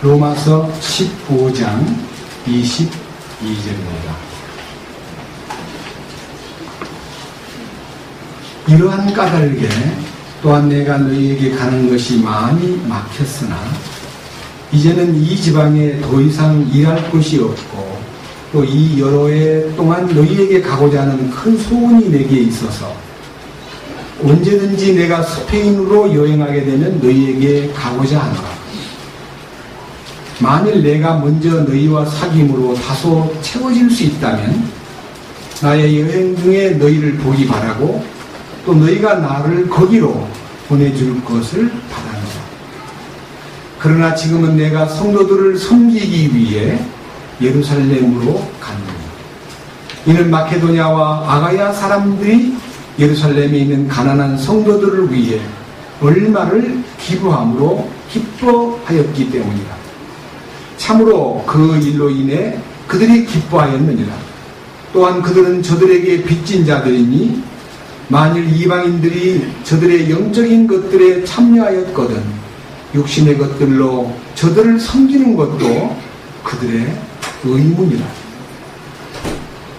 로마서 15장 22절입니다. 이러한 까닭에 또한 내가 너희에게 가는 것이 많이 막혔으나 이제는 이 지방에 더 이상 일할 곳이 없고 또 이 여러 해 동안 너희에게 가고자 하는 큰 소원이 내게 있어서 언제든지 내가 스페인으로 여행하게 되면 너희에게 가고자 하노라. 만일 내가 먼저 너희와 사귐으로 다소 채워질 수 있다면 나의 여행 중에 너희를 보기 바라고 또 너희가 나를 거기로 보내줄 것을 바라노라. 그러나 지금은 내가 성도들을 섬기기 위해 예루살렘으로 갔느니 이는 마케도냐와 아가야 사람들이 예루살렘에 있는 가난한 성도들을 위해 얼마를 기부함으로 기뻐하였기 때문이다. 참으로 그 일로 인해 그들이 기뻐하였느니라. 또한 그들은 저들에게 빚진 자들이니 만일 이방인들이 저들의 영적인 것들에 참여하였거든 육신의 것들로 저들을 섬기는 것도 그들의 의문이라.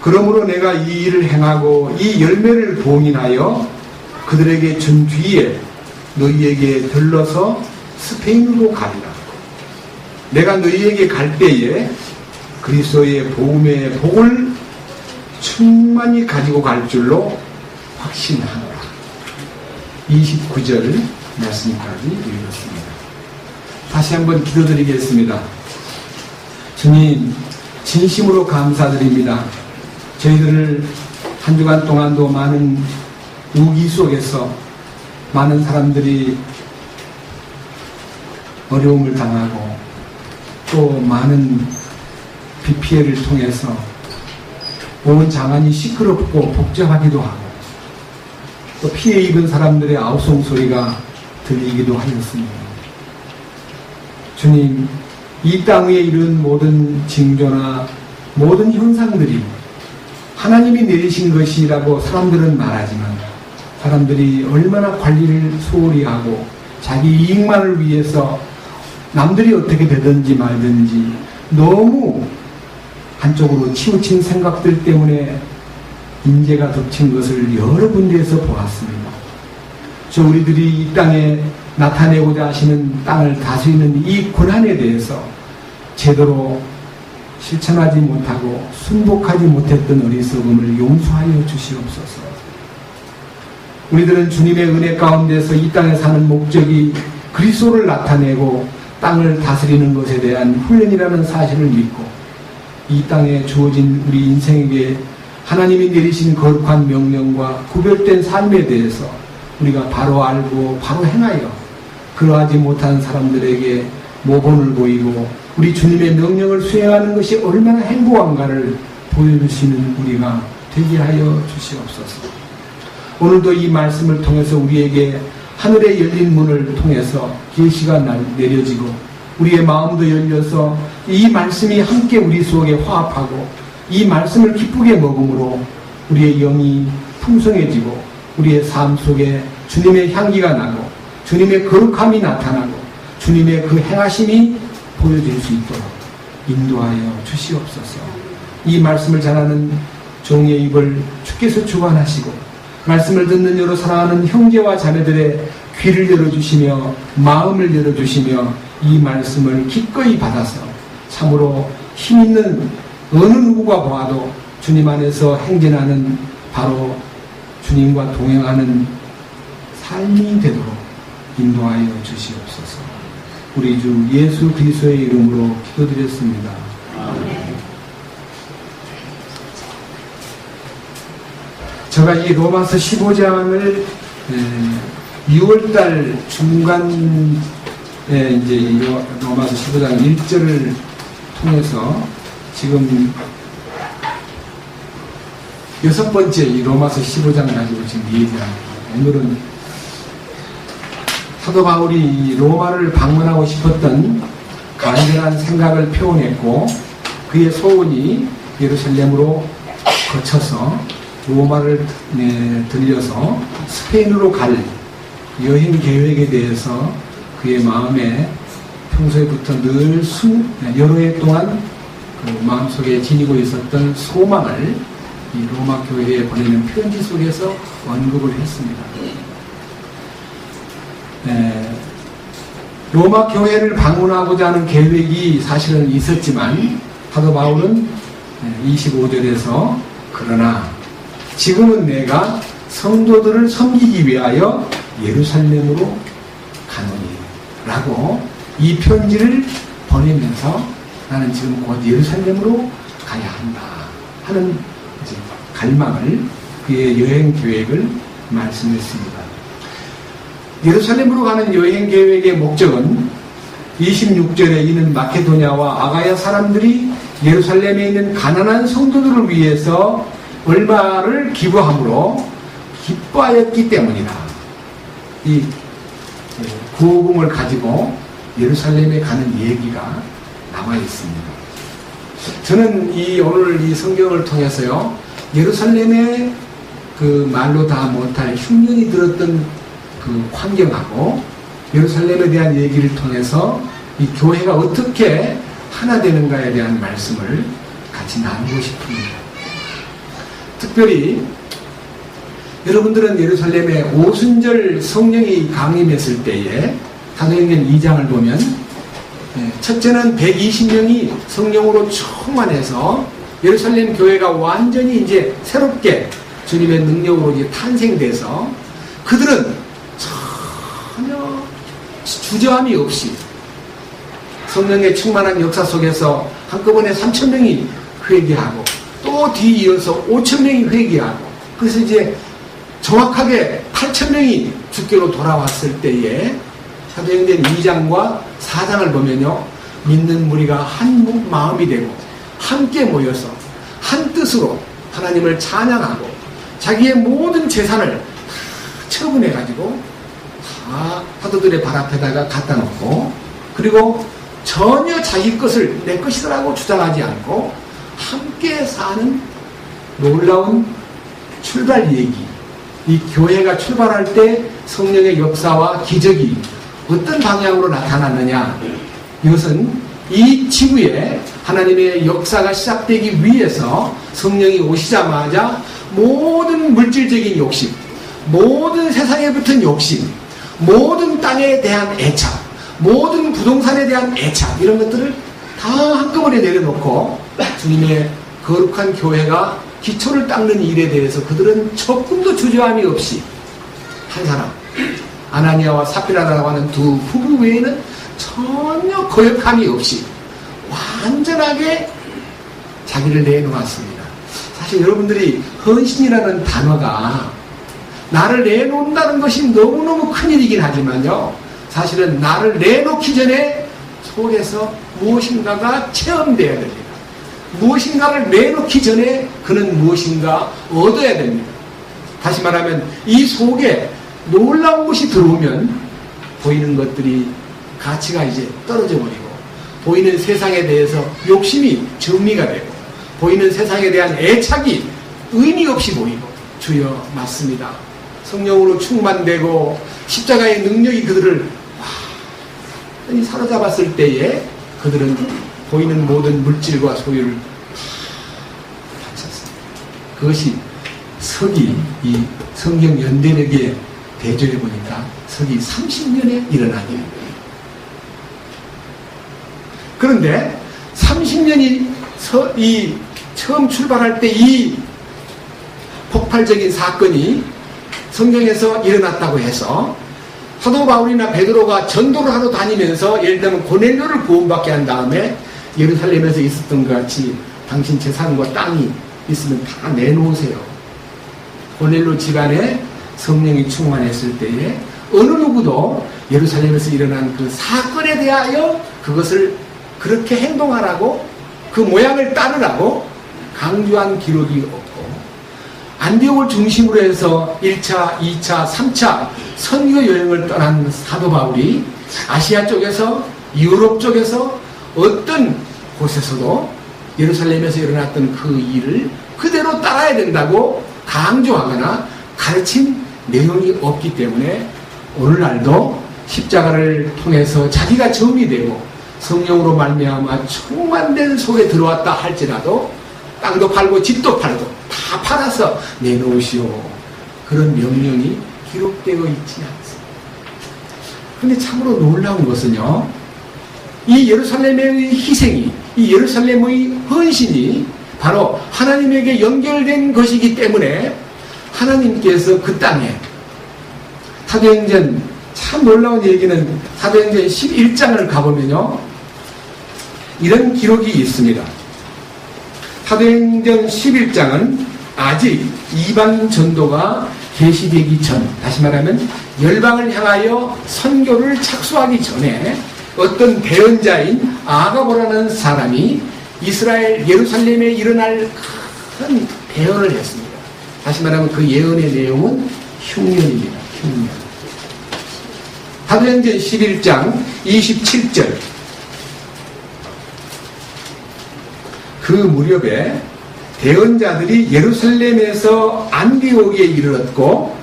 그러므로 내가 이 일을 행하고 이 열매를 봉인하여 그들에게 준 뒤에 너희에게 들러서 스페인으로 가리라. 내가 너희에게 갈 때에 그리스도의 복음의 복을 충만히 가지고 갈 줄로 확신하노라. 29절 말씀까지 읽었습니다. 다시 한번 기도드리겠습니다. 주님, 진심으로 감사드립니다. 저희들을 한 주간 동안도 많은 우기 속에서 많은 사람들이 어려움을 당하고 또 많은 비 피해를 통해서 온 장안이 시끄럽고 복잡하기도 하고 또 피해 입은 사람들의 아우성 소리가 들리기도 하였습니다. 주님, 이 땅 위에 이른 모든 징조나 모든 현상들이 하나님이 내리신 것이라고 사람들은 말하지만 사람들이 얼마나 관리를 소홀히 하고 자기 이익만을 위해서 남들이 어떻게 되든지 말든지 너무 한쪽으로 치우친 생각들 때문에 인재가 덮친 것을 여러 군데에서 보았습니다. 저 우리들이 이 땅에 나타내고자 하시는 땅을 다스리는 이 권한에 대해서 제대로 실천하지 못하고 순복하지 못했던 어리석음을 용서하여 주시옵소서. 우리들은 주님의 은혜 가운데서 이 땅에 사는 목적이 그리스도를 나타내고 땅을 다스리는 것에 대한 훈련이라는 사실을 믿고 이 땅에 주어진 우리 인생에게 하나님이 내리신 거룩한 명령과 구별된 삶에 대해서 우리가 바로 알고 바로 행하여 그러하지 못한 사람들에게 모본을 보이고 우리 주님의 명령을 수행하는 것이 얼마나 행복한가를 보여주시는 우리가 되게 하여 주시옵소서. 오늘도 이 말씀을 통해서 우리에게 하늘의 열린 문을 통해서 계시가 내려지고 우리의 마음도 열려서 이 말씀이 함께 우리 속에 화합하고 이 말씀을 기쁘게 먹음으로 우리의 영이 풍성해지고 우리의 삶 속에 주님의 향기가 나고 주님의 거룩함이 나타나고 주님의 그 행하심이 보여질 수 있도록 인도하여 주시옵소서. 이 말씀을 전하는 종의 입을 주께서 주관하시고 말씀을 듣는 여러 사랑하는 형제와 자매들의 귀를 열어주시며 마음을 열어주시며 이 말씀을 기꺼이 받아서 참으로 힘있는 어느 누구가 보아도 주님 안에서 행진하는 바로 주님과 동행하는 삶이 되도록 인도하여 주시옵소서. 우리 주 예수 그리스도의 이름으로 기도드렸습니다. 아멘. 제가 이 로마서 15장을 6월달 중간에 이제 이 로마서 15장 1절을 통해서 지금 6번째 이 로마서 15장 가지고 지금 얘기합니다. 오늘은 사도 바울이 로마를 방문하고 싶었던 간절한 생각을 표현했고 그의 소원이 예루살렘으로 거쳐서 로마를 들려서 스페인으로 갈 여행 계획에 대해서 그의 마음에 평소에부터 늘 여러 해 동안 그 마음속에 지니고 있었던 소망을 이 로마 교회에 보내는 편지 속에서 언급을 했습니다. 로마 교회를 방문하고자 하는 계획이 사실은 있었지만 사도 바울은 25절에서 그러나 지금은 내가 성도들을 섬기기 위하여 예루살렘으로 가노니 라고 이 편지를 보내면서 나는 지금 곧 예루살렘으로 가야 한다 하는 갈망을, 그의 여행 계획을 말씀했습니다. 예루살렘으로 가는 여행 계획의 목적은 26절에 이는 마케도냐와 아가야 사람들이 예루살렘에 있는 가난한 성도들을 위해서 얼마를 기부함으로 기뻐하였기 때문이다. 이 구호금을 가지고 예루살렘에 가는 얘기가 나와 있습니다. 저는 오늘 이 성경을 통해서요, 예루살렘에 그 말로 다 못할 흉년이 들었던 그 환경하고 예루살렘에 대한 얘기를 통해서 이 교회가 어떻게 하나 되는가에 대한 말씀을 같이 나누고 싶습니다. 특별히 여러분들은 예루살렘에 오순절 성령이 강림했을 때에 사도행전 2장을 보면 첫째는 120명이 성령으로 충만해서 예루살렘 교회가 완전히 이제 새롭게 주님의 능력으로 이제 탄생돼서 그들은 전혀 주저함이 없이 성령의 충만한 역사 속에서 한꺼번에 3,000명이 회개하고 또 뒤이어서 5,000명이 회개하고 그래서 이제 정확하게 8,000명이 주께로 돌아왔을 때에 사도행전 2장과 4장을 보면요, 믿는 무리가 한 마음이 되고 함께 모여서 한 뜻으로 하나님을 찬양하고 자기의 모든 재산을 다 처분해가지고 다 사도들의 발 앞에다가 갖다 놓고 그리고 전혀 자기 것을 내 것이라고 주장하지 않고 함께 사는 놀라운 출발 얘기. 이 교회가 출발할 때 성령의 역사와 기적이 어떤 방향으로 나타났느냐, 이것은 이 지구에 하나님의 역사가 시작되기 위해서 성령이 오시자마자 모든 물질적인 욕심, 모든 세상에 붙은 욕심, 모든 땅에 대한 애착, 모든 부동산에 대한 애착, 이런 것들을 다 한꺼번에 내려놓고 주님의 거룩한 교회가 기초를 닦는 일에 대해서 그들은 조금도 주저함이 없이 한 사람, 아나니아와 삽비라라고 하는 두 부부 외에는 전혀 거역함이 없이 완전하게 자기를 내놓았습니다. 사실 여러분들이 헌신이라는 단어가 나를 내놓는다는 것이 너무너무 큰일이긴 하지만요, 사실은 나를 내놓기 전에 속에서 무엇인가가 체험되어야 됩니다. 무엇인가를 내놓기 전에 그는 무엇인가 얻어야 됩니다. 다시 말하면 이 속에 놀라운 것이 들어오면 보이는 것들이 가치가 이제 떨어져 버리고 보이는 세상에 대해서 욕심이 정리가 되고 보이는 세상에 대한 애착이 의미 없이 보이고, 주여 맞습니다. 성령으로 충만되고 십자가의 능력이 그들을 완전히 사로잡았을 때에 그들은 보이는 모든 물질과 소유를 바쳤습니다. 그것이 서기, 이 성경 연대력에 대조해 보니까 서기 30년에 일어난 일입니다. 그런데 30년이 처음 출발할 때 이 폭발적인 사건이 성경에서 일어났다고 해서 사도 바울이나 베드로가 전도를 하러 다니면서 예를 들면 고넬료를 구원받게 한 다음에 예루살렘에서 있었던 것 같이 당신 재산과 땅이 있으면 다 내놓으세요. 고넬료 집안에 성령이 충만했을 때에 어느 누구도 예루살렘에서 일어난 그 사건에 대하여 그것을 그렇게 행동하라고 그 모양을 따르라고 강조한 기록이 없고, 안디옥을 중심으로 해서 1차, 2차, 3차 선교 여행을 떠난 사도 바울이 아시아 쪽에서 유럽 쪽에서 어떤 곳에서도 예루살렘에서 일어났던 그 일을 그대로 따라야 된다고 강조하거나 가르친 내용이 없기 때문에 오늘날도 십자가를 통해서 자기가 점이 되고 성령으로 말미암아 충만된 속에 들어왔다 할지라도 땅도 팔고 집도 팔고 다 팔아서 내놓으시오. 그런 명령이 기록되어 있지 않습니다. 그런데 참으로 놀라운 것은요, 이 예루살렘의 희생이, 이 예루살렘의 헌신이 바로 하나님에게 연결된 것이기 때문에 하나님께서 그 땅에, 사도행전 참 놀라운 얘기는 사도행전 11장을 가보면요, 이런 기록이 있습니다. 사도행전 11장은 아직 이방 전도가 계시되기 전, 다시 말하면 열방을 향하여 선교를 착수하기 전에 어떤 대언자인 아가보라는 사람이 이스라엘 예루살렘에 일어날 큰 대언을 했습니다. 다시 말하면 그 예언의 내용은 흉년입니다. 흉년. 사도행전 11장 27절. 그 무렵에 대언자들이 예루살렘에서 안디옥에 이르렀고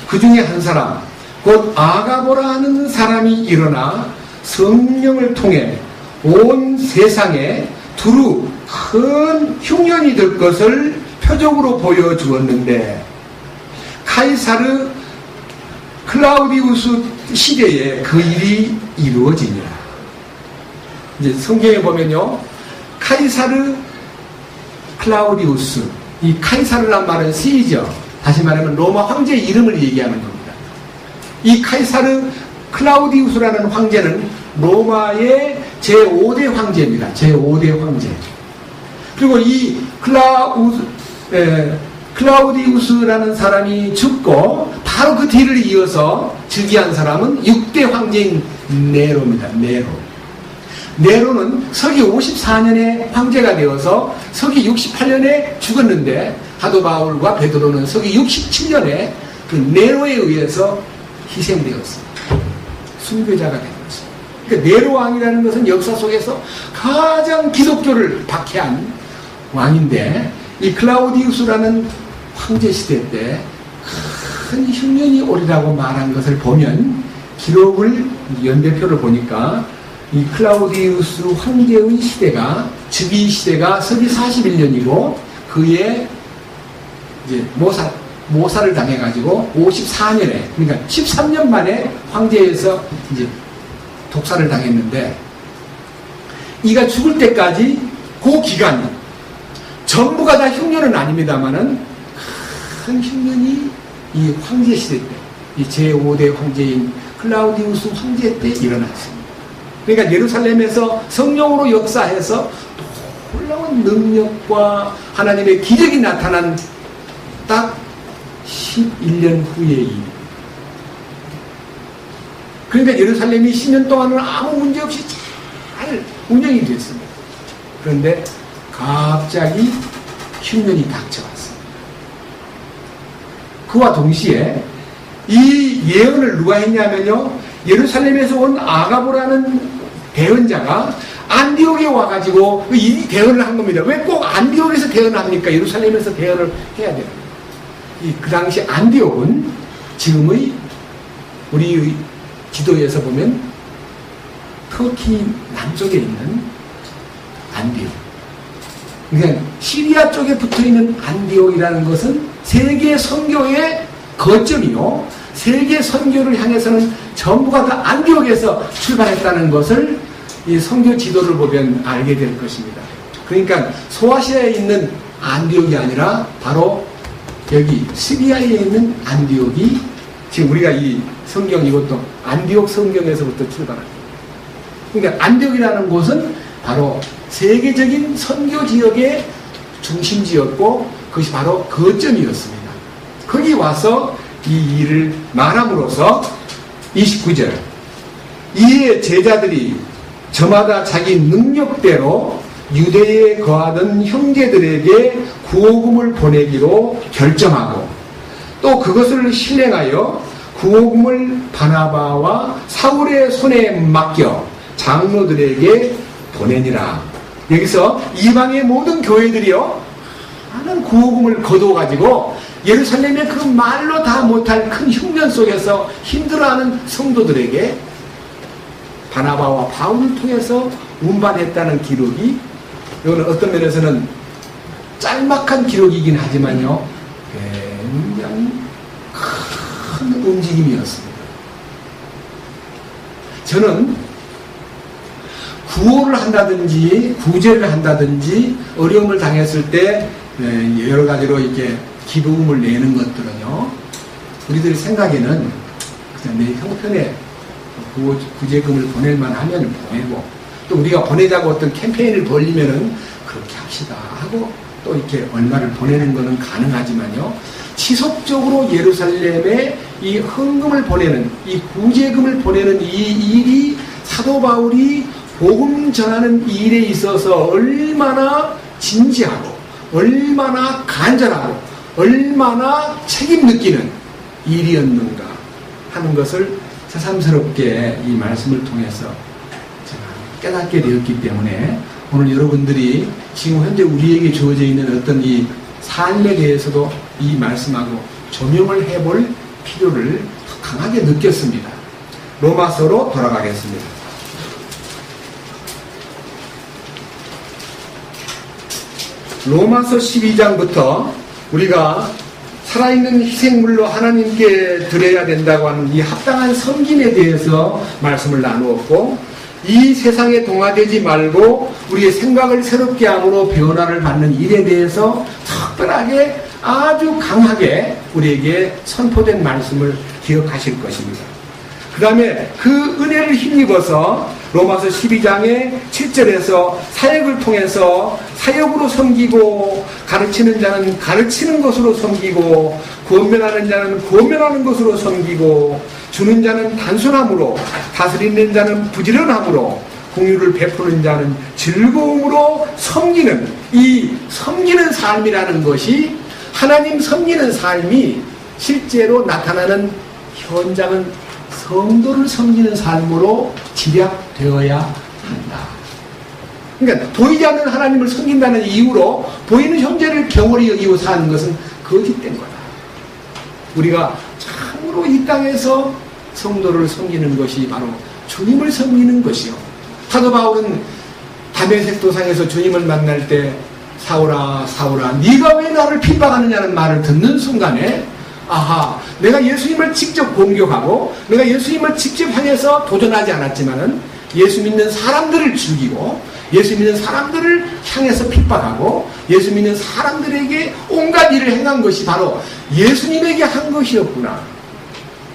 그 중에 한 사람 곧 아가보라 하는 사람이 일어나 성령을 통해 온 세상에 두루 큰 흉년이 될 것을 표적으로 보여주었는데 카이사르 클라우디우스 시대에 그 일이 이루어지니라. 이제 성경에 보면요, 카이사르 클라우디우스, 이 카이사르란 말은 시저, 다시 말하면 로마 황제의 이름을 얘기하는 겁니다. 이 카이사르 클라우디우스라는 황제는 로마의 제5대 황제입니다. 제5대 황제. 그리고 이 클라우디우스라는 사람이 죽고 바로 그 뒤를 이어서 즉위한 사람은 6대 황제인 네로입니다. 네로는 서기 54년에 황제가 되어서 서기 68년에 죽었는데 사도 바울과 베드로는 서기 67년에 그 네로에 의해서 희생되었습니다. 순교자가 된 것입니다. 그러니까 네로 왕이라는 것은 역사 속에서 가장 기독교를 박해한 왕인데 이 클라우디우스라는 황제 시대 때 큰 흉년이 오리라고 말한 것을 보면 기록을 연대표를 보니까 이 클라우디우스 황제의 시대가 즉위 시대가 서기 41년이고 그의 이제 모사를 당해가지고 54년에 그러니까 13년 만에 황제에서 이제 독사를 당했는데 이가 죽을 때까지 그 기간 전부가 다 흉년은 아닙니다만은 큰 흉년이 이 황제 시대 때, 이 제5대 황제인 클라우디우스 황제 때 일어났습니다. 그러니까 예루살렘에서 성령으로 역사해서 놀라운 능력과 하나님의 기적이 나타난 딱 11년 후의 일입니다. 그러니까 예루살렘이 10년 동안은 아무 문제 없이 잘 운영이 됐습니다. 그런데 갑자기 흉년이 닥쳐왔습니다. 그와 동시에 이 예언을 누가 했냐면요, 예루살렘에서 온 아가보라는 대언자가 안디옥에 와가지고 이 대언을 한 겁니다. 왜 꼭 안디옥에서 대언을 합니까? 예루살렘에서 대언을 해야 돼요. 그 당시 안디옥은 지금의 우리 지도에서 보면 터키 남쪽에 있는 안디옥. 그러니까 시리아 쪽에 붙어있는 안디옥이라는 것은 세계 선교의 거점이요, 세계 선교를 향해서는 전부가 다 안디옥에서 출발했다는 것을 이 선교 지도를 보면 알게 될 것입니다. 그러니까 소아시아에 있는 안디옥이 아니라 바로 여기 시리아에 있는 안디옥이 지금 우리가 이 성경 이것도 안디옥 성경에서부터 출발합니다. 그러니까 안디옥이라는 곳은 바로 세계적인 선교 지역의 중심지였고 그것이 바로 거점이었습니다. 거기 와서 이 일을 말함으로써 29절 이에 제자들이 저마다 자기 능력대로 유대에 거하던 형제들에게 구호금을 보내기로 결정하고 또 그것을 실행하여 구호금을 바나바와 사울의 손에 맡겨 장로들에게 보내니라. 여기서 이방의 모든 교회들이요 많은 구호금을 거둬가지고 예루살렘의 그 말로 다 못할 큰 흉년 속에서 힘들어하는 성도들에게 바나바와 바울을 통해서 운반했다는 기록이, 이거는 어떤 면에서는 짤막한 기록이긴 하지만요, 굉장히 큰 움직임이었습니다. 저는 구호를 한다든지 구제를 한다든지 어려움을 당했을 때 여러 가지로 이렇게 기도음을 내는 것들은요, 우리들의 생각에는 그냥 내 형편에 구제금을 보낼만 하면 보내고, 또 우리가 보내자고 어떤 캠페인을 벌리면은 그렇게 합시다 하고 또 이렇게 얼마를 보내는 것은 가능하지만요, 지속적으로 예루살렘에 이 헌금을 보내는, 이 구제금을 보내는 이 일이 사도 바울이 복음 전하는 일에 있어서 얼마나 진지하고 얼마나 간절하고 얼마나 책임 느끼는 일이었는가 하는 것을 새삼스럽게 이 말씀을 통해서 제가 깨닫게 되었기 때문에, 오늘 여러분들이 지금 현재 우리에게 주어져 있는 어떤 이 삶에 대해서도 이 말씀하고 조명을 해볼 필요를 더 강하게 느꼈습니다. 로마서로 돌아가겠습니다. 로마서 12장부터 우리가 살아있는 희생물로 하나님께 드려야 된다고 하는 이 합당한 섬김에 대해서 말씀을 나누었고, 이 세상에 동화되지 말고 우리의 생각을 새롭게 함으로 변화를 받는 일에 대해서 특별하게 아주 강하게 우리에게 선포된 말씀을 기억하실 것입니다. 그 다음에 그 은혜를 힘입어서 로마서 12장의 7절에서 사역을 통해서 사역으로 섬기고, 가르치는 자는 가르치는 것으로 섬기고, 권면하는 자는 권면하는 것으로 섬기고, 주는 자는 단순함으로, 다스리는 자는 부지런함으로, 공유를 베푸는 자는 즐거움으로 섬기는, 이 섬기는 삶이라는 것이, 하나님 섬기는 삶이 실제로 나타나는 현장은 성도를 섬기는 삶으로 집약되어야 한다. 그러니까 보이지 않는 하나님을 섬긴다는 이유로 보이는 현재를 경홀히 여기고 사는 것은 거짓된 거다. 우리가 참으로 이 땅에서 성도를 섬기는 것이 바로 주님을 섬기는 것이요. 사도 바울은 다메섹 도상에서 주님을 만날 때 사울아 사울아 네가 왜 나를 핍박하느냐는 말을 듣는 순간에, 아하, 내가 예수님을 직접 공격하고 내가 예수님을 직접 향해서 도전하지 않았지만은 예수 믿는 사람들을 죽이고 예수 믿는 사람들을 향해서 핍박하고 예수 믿는 사람들에게 온갖 일을 행한 것이 바로 예수님에게 한 것이었구나.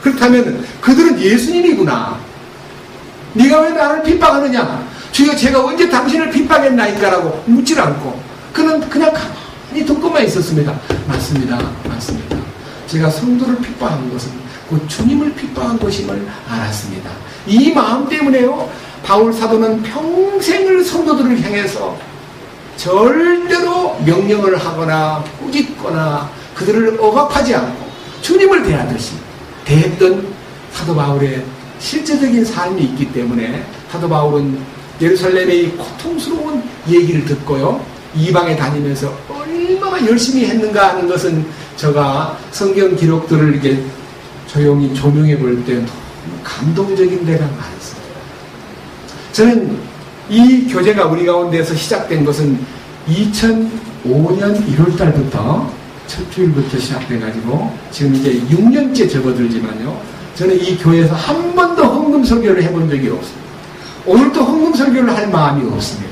그렇다면 그들은 예수님이구나. 네가 왜 나를 핍박하느냐? 주여 제가 언제 당신을 핍박했나이까라고 묻질 않고 그는 그냥 가만히 듣고만 있었습니다. 맞습니다. 맞습니다. 제가 성도를 핍박한 것은 그 주님을 핍박한 것임을 알았습니다. 이 마음 때문에요, 바울 사도는 평생을 성도들을 향해서 절대로 명령을 하거나 꾸짖거나 그들을 억압하지 않고 주님을 대하듯이 대했던 사도 바울의 실제적인 삶이 있기 때문에, 사도 바울은 예루살렘의 고통스러운 얘기를 듣고요, 이방에 다니면서 얼마나 열심히 했는가 하는 것은 제가 성경 기록들을 이렇게 조용히 조명해 볼 때 너무 감동적인 데가 많습니다. 저는 이 교제가 우리 가운데서 시작된 것은 2005년 1월 달부터 첫 주일부터 시작돼가지고 지금 이제 6년째 접어들지만요, 저는 이 교회에서 한 번도 헌금 설교를 해본 적이 없습니다. 오늘도 헌금 설교를 할 마음이 없습니다.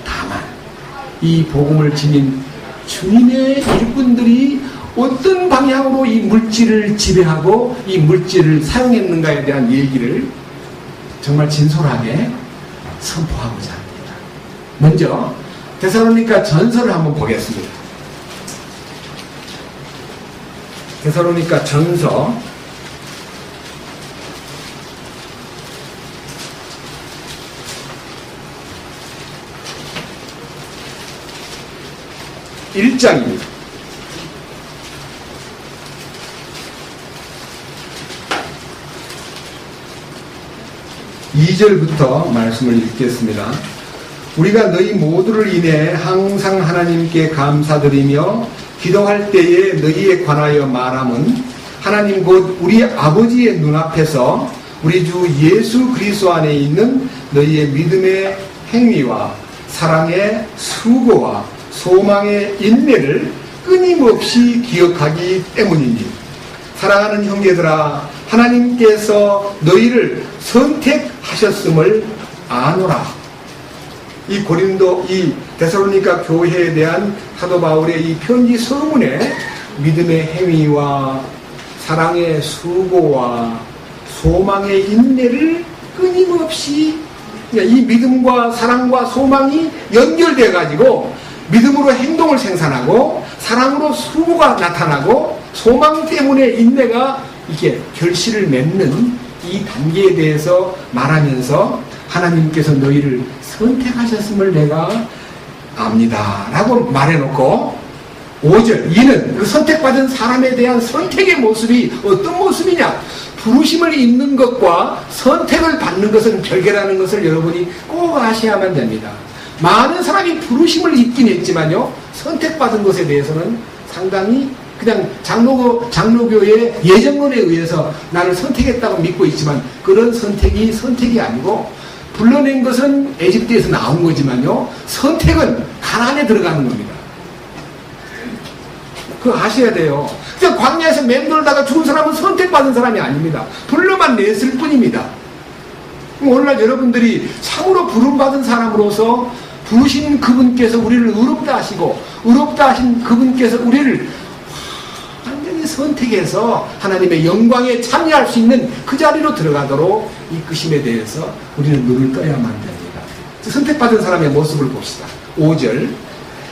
다만 이 복음을 지닌 주님의 일꾼들이 어떤 방향으로 이 물질을 지배하고 이 물질을 사용했는가에 대한 얘기를 정말 진솔하게 선포하고자 합니다. 먼저 데살로니가 전서를 한번 보겠습니다. 데살로니가 전서 1장입니다. 2절부터 말씀을 읽겠습니다. 우리가 너희 모두를 인해 항상 하나님께 감사드리며 기도할 때에 너희에 관하여 말함은 하나님 곧 우리 아버지의 눈앞에서 우리 주 예수 그리스도 안에 있는 너희의 믿음의 행위와 사랑의 수고와 소망의 인내를 끊임없이 기억하기 때문이니 사랑하는 형제들아 하나님께서 너희를 선택하셨음을 아노라. 이 데살로니가 교회에 대한 사도 바울의 이 편지 서문에 믿음의 행위와 사랑의 수고와 소망의 인내를 끊임없이 이 믿음과 사랑과 소망이 연결되어 가지고 믿음으로 행동을 생산하고 사랑으로 수고가 나타나고 소망 때문에 인내가 이게 결실을 맺는 이 단계에 대해서 말하면서 하나님께서 너희를 선택하셨음을 내가 압니다 라고 말해놓고 5절 이는 그 선택받은 사람에 대한 선택의 모습이 어떤 모습이냐, 부르심을 입는 것과 선택을 받는 것은 별개라는 것을 여러분이 꼭 아셔야만 됩니다. 많은 사람이 부르심을 입긴 했지만요 선택받은 것에 대해서는 상당히 그냥 장로교의 예정론에 의해서 나를 선택했다고 믿고 있지만 그런 선택이 아니고 불러낸 것은 에집트에서 나온 거지만요 선택은 가나안에 들어가는 겁니다. 그거 아셔야 돼요. 그냥 광야에서 맴돌다가 죽은 사람은 선택받은 사람이 아닙니다. 불러만 냈을 뿐입니다. 오늘날 여러분들이 참으로 부름받은 사람으로서 부르신 그분께서 우리를 의롭다 하시고 의롭다 하신 그분께서 우리를 완전히 선택해서 하나님의 영광에 참여할 수 있는 그 자리로 들어가도록 이끄심에 대해서 우리는 눈을 떠야만 됩니다. 선택받은 사람의 모습을 봅시다. 5절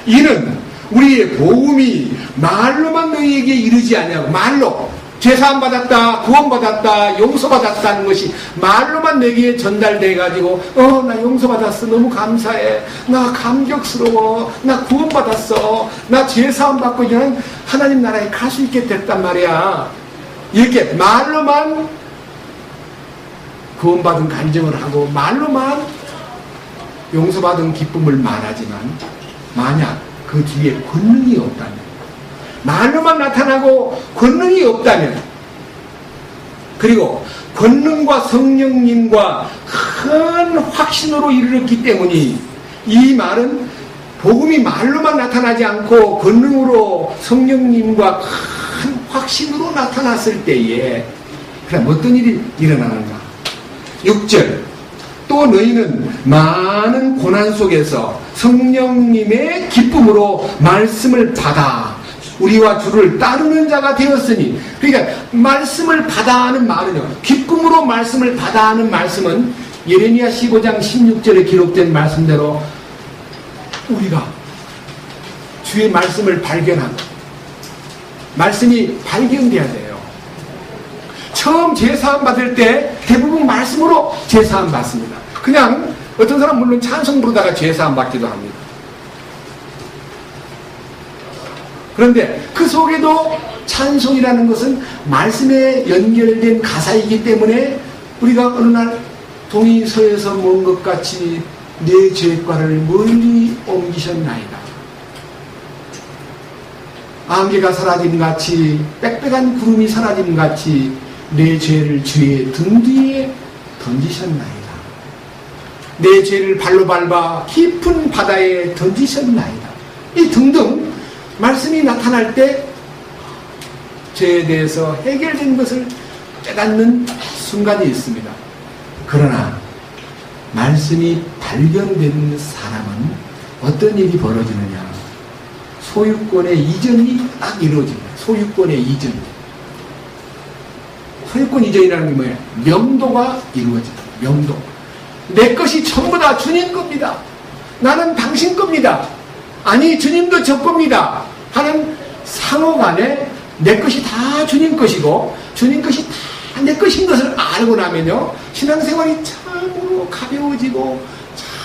이는 우리의 복음이 말로만 너희에게 이르지 아니하고 말로 죄사함 받았다, 구원받았다, 용서받았다는 것이 말로만 내게 전달돼 가지고 나 용서받았어, 너무 감사해, 나 감격스러워, 나 구원받았어, 나 죄사함 받고 이제 하나님 나라에 갈 수 있게 됐단 말이야. 이렇게 말로만 구원받은 간증을 하고 말로만 용서받은 기쁨을 말하지만 만약 그 뒤에 권능이 없다면, 말로만 나타나고 권능이 없다면, 그리고 권능과 성령님과 큰 확신으로 이르렀기 때문에 이 말은 복음이 말로만 나타나지 않고 권능으로 성령님과 큰 확신으로 나타났을 때에 그럼 어떤 일이 일어나는가? 6절 또 너희는 많은 고난 속에서 성령님의 기쁨으로 말씀을 받아 우리와 주를 따르는 자가 되었으니, 그러니까 말씀을 받아 하는 말은요, 기쁨으로 말씀을 받아 하는 말씀은 예레미야 15장 16절에 기록된 말씀대로 우리가 주의 말씀을 발견하고 말씀이 발견돼야 돼요. 처음 제사함 받을 때 대부분 말씀으로 제사함 받습니다. 그냥 어떤 사람 물론 찬송 부르다가 제사함 받기도 합니다. 그런데 그 속에도 찬송이라는 것은 말씀에 연결된 가사이기 때문에 우리가 어느 날 동이 서에서 먼 것 같이 내 죄과를 멀리 옮기셨나이다. 안개가 사라짐 같이 빽빽한 구름이 사라짐 같이 내 죄를 주의 등 뒤에 던지셨나이다. 내 죄를 발로 밟아 깊은 바다에 던지셨나이다. 이 등등 말씀이 나타날 때 죄에 대해서 해결된 것을 깨닫는 순간이 있습니다. 그러나 말씀이 발견된 사람은 어떤 일이 벌어지느냐? 소유권의 이전이 딱 이루어집니다. 소유권의 이전. 소유권 이전이라는 게 뭐예요? 명도가 이루어집니다. 명도. 내 것이 전부 다 주님 겁니다. 나는 당신 겁니다. 아니 주님도 저 겁니다. 하는 상호 간에 내 것이 다 주님 것이고 주님 것이 다 내 것인 것을 알고 나면요, 신앙생활이 참으로 가벼워지고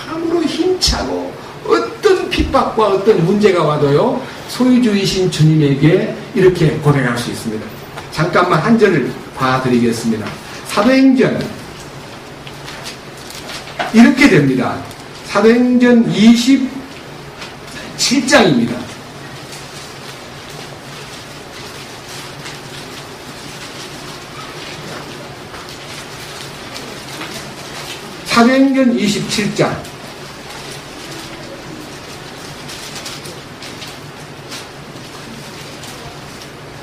참으로 힘차고 어떤 핍박과 어떤 문제가 와도요 소유주이신 주님에게 이렇게 고백할 수 있습니다. 잠깐만 한 절을 봐드리겠습니다. 사도행전 이렇게 됩니다. 사도행전 27장입니다. 사도행전 27장.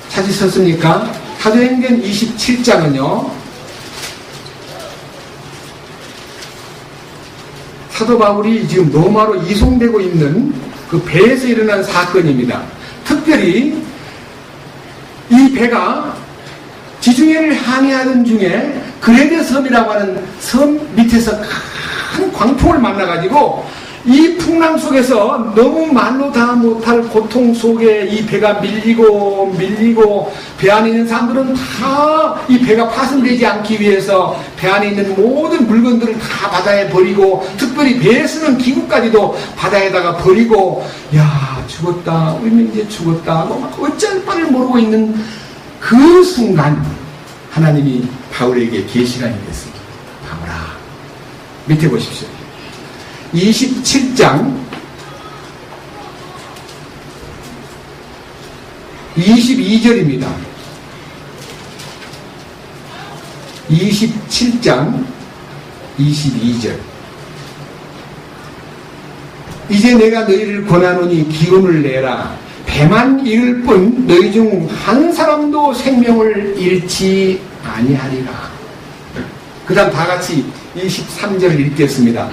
찾으셨습니까? 사도행전 27장은요, 사도 바울이 지금 로마로 이송되고 있는 그 배에서 일어난 사건입니다. 특별히 이 배가 지중해를 항해하던 중에 그레데 섬이라고 하는 섬 밑에서 큰 광풍을 만나가지고 이 풍랑 속에서 너무 말로 다 못할 고통 속에 이 배가 밀리고 배 안에 있는 사람들은 다 이 배가 파손되지 않기 위해서 배 안에 있는 모든 물건들을 다 바다에 버리고, 특별히 배에 쓰는 기구까지도 바다에다가 버리고, 야, 죽었다, 우리는 이제 죽었다, 막 어쩔 바를 모르고 있는 그 순간 하나님이 바울에게 계시가 있겠습니다. 바울아, 밑에 보십시오. 27장 22절입니다. 27장 22절. 이제 내가 너희를 권하노니 기운을 내라. 배만 잃을 뿐 너희 중 한 사람도 생명을 잃지 아니하리라. 그 다음 다같이 23절 읽겠습니다.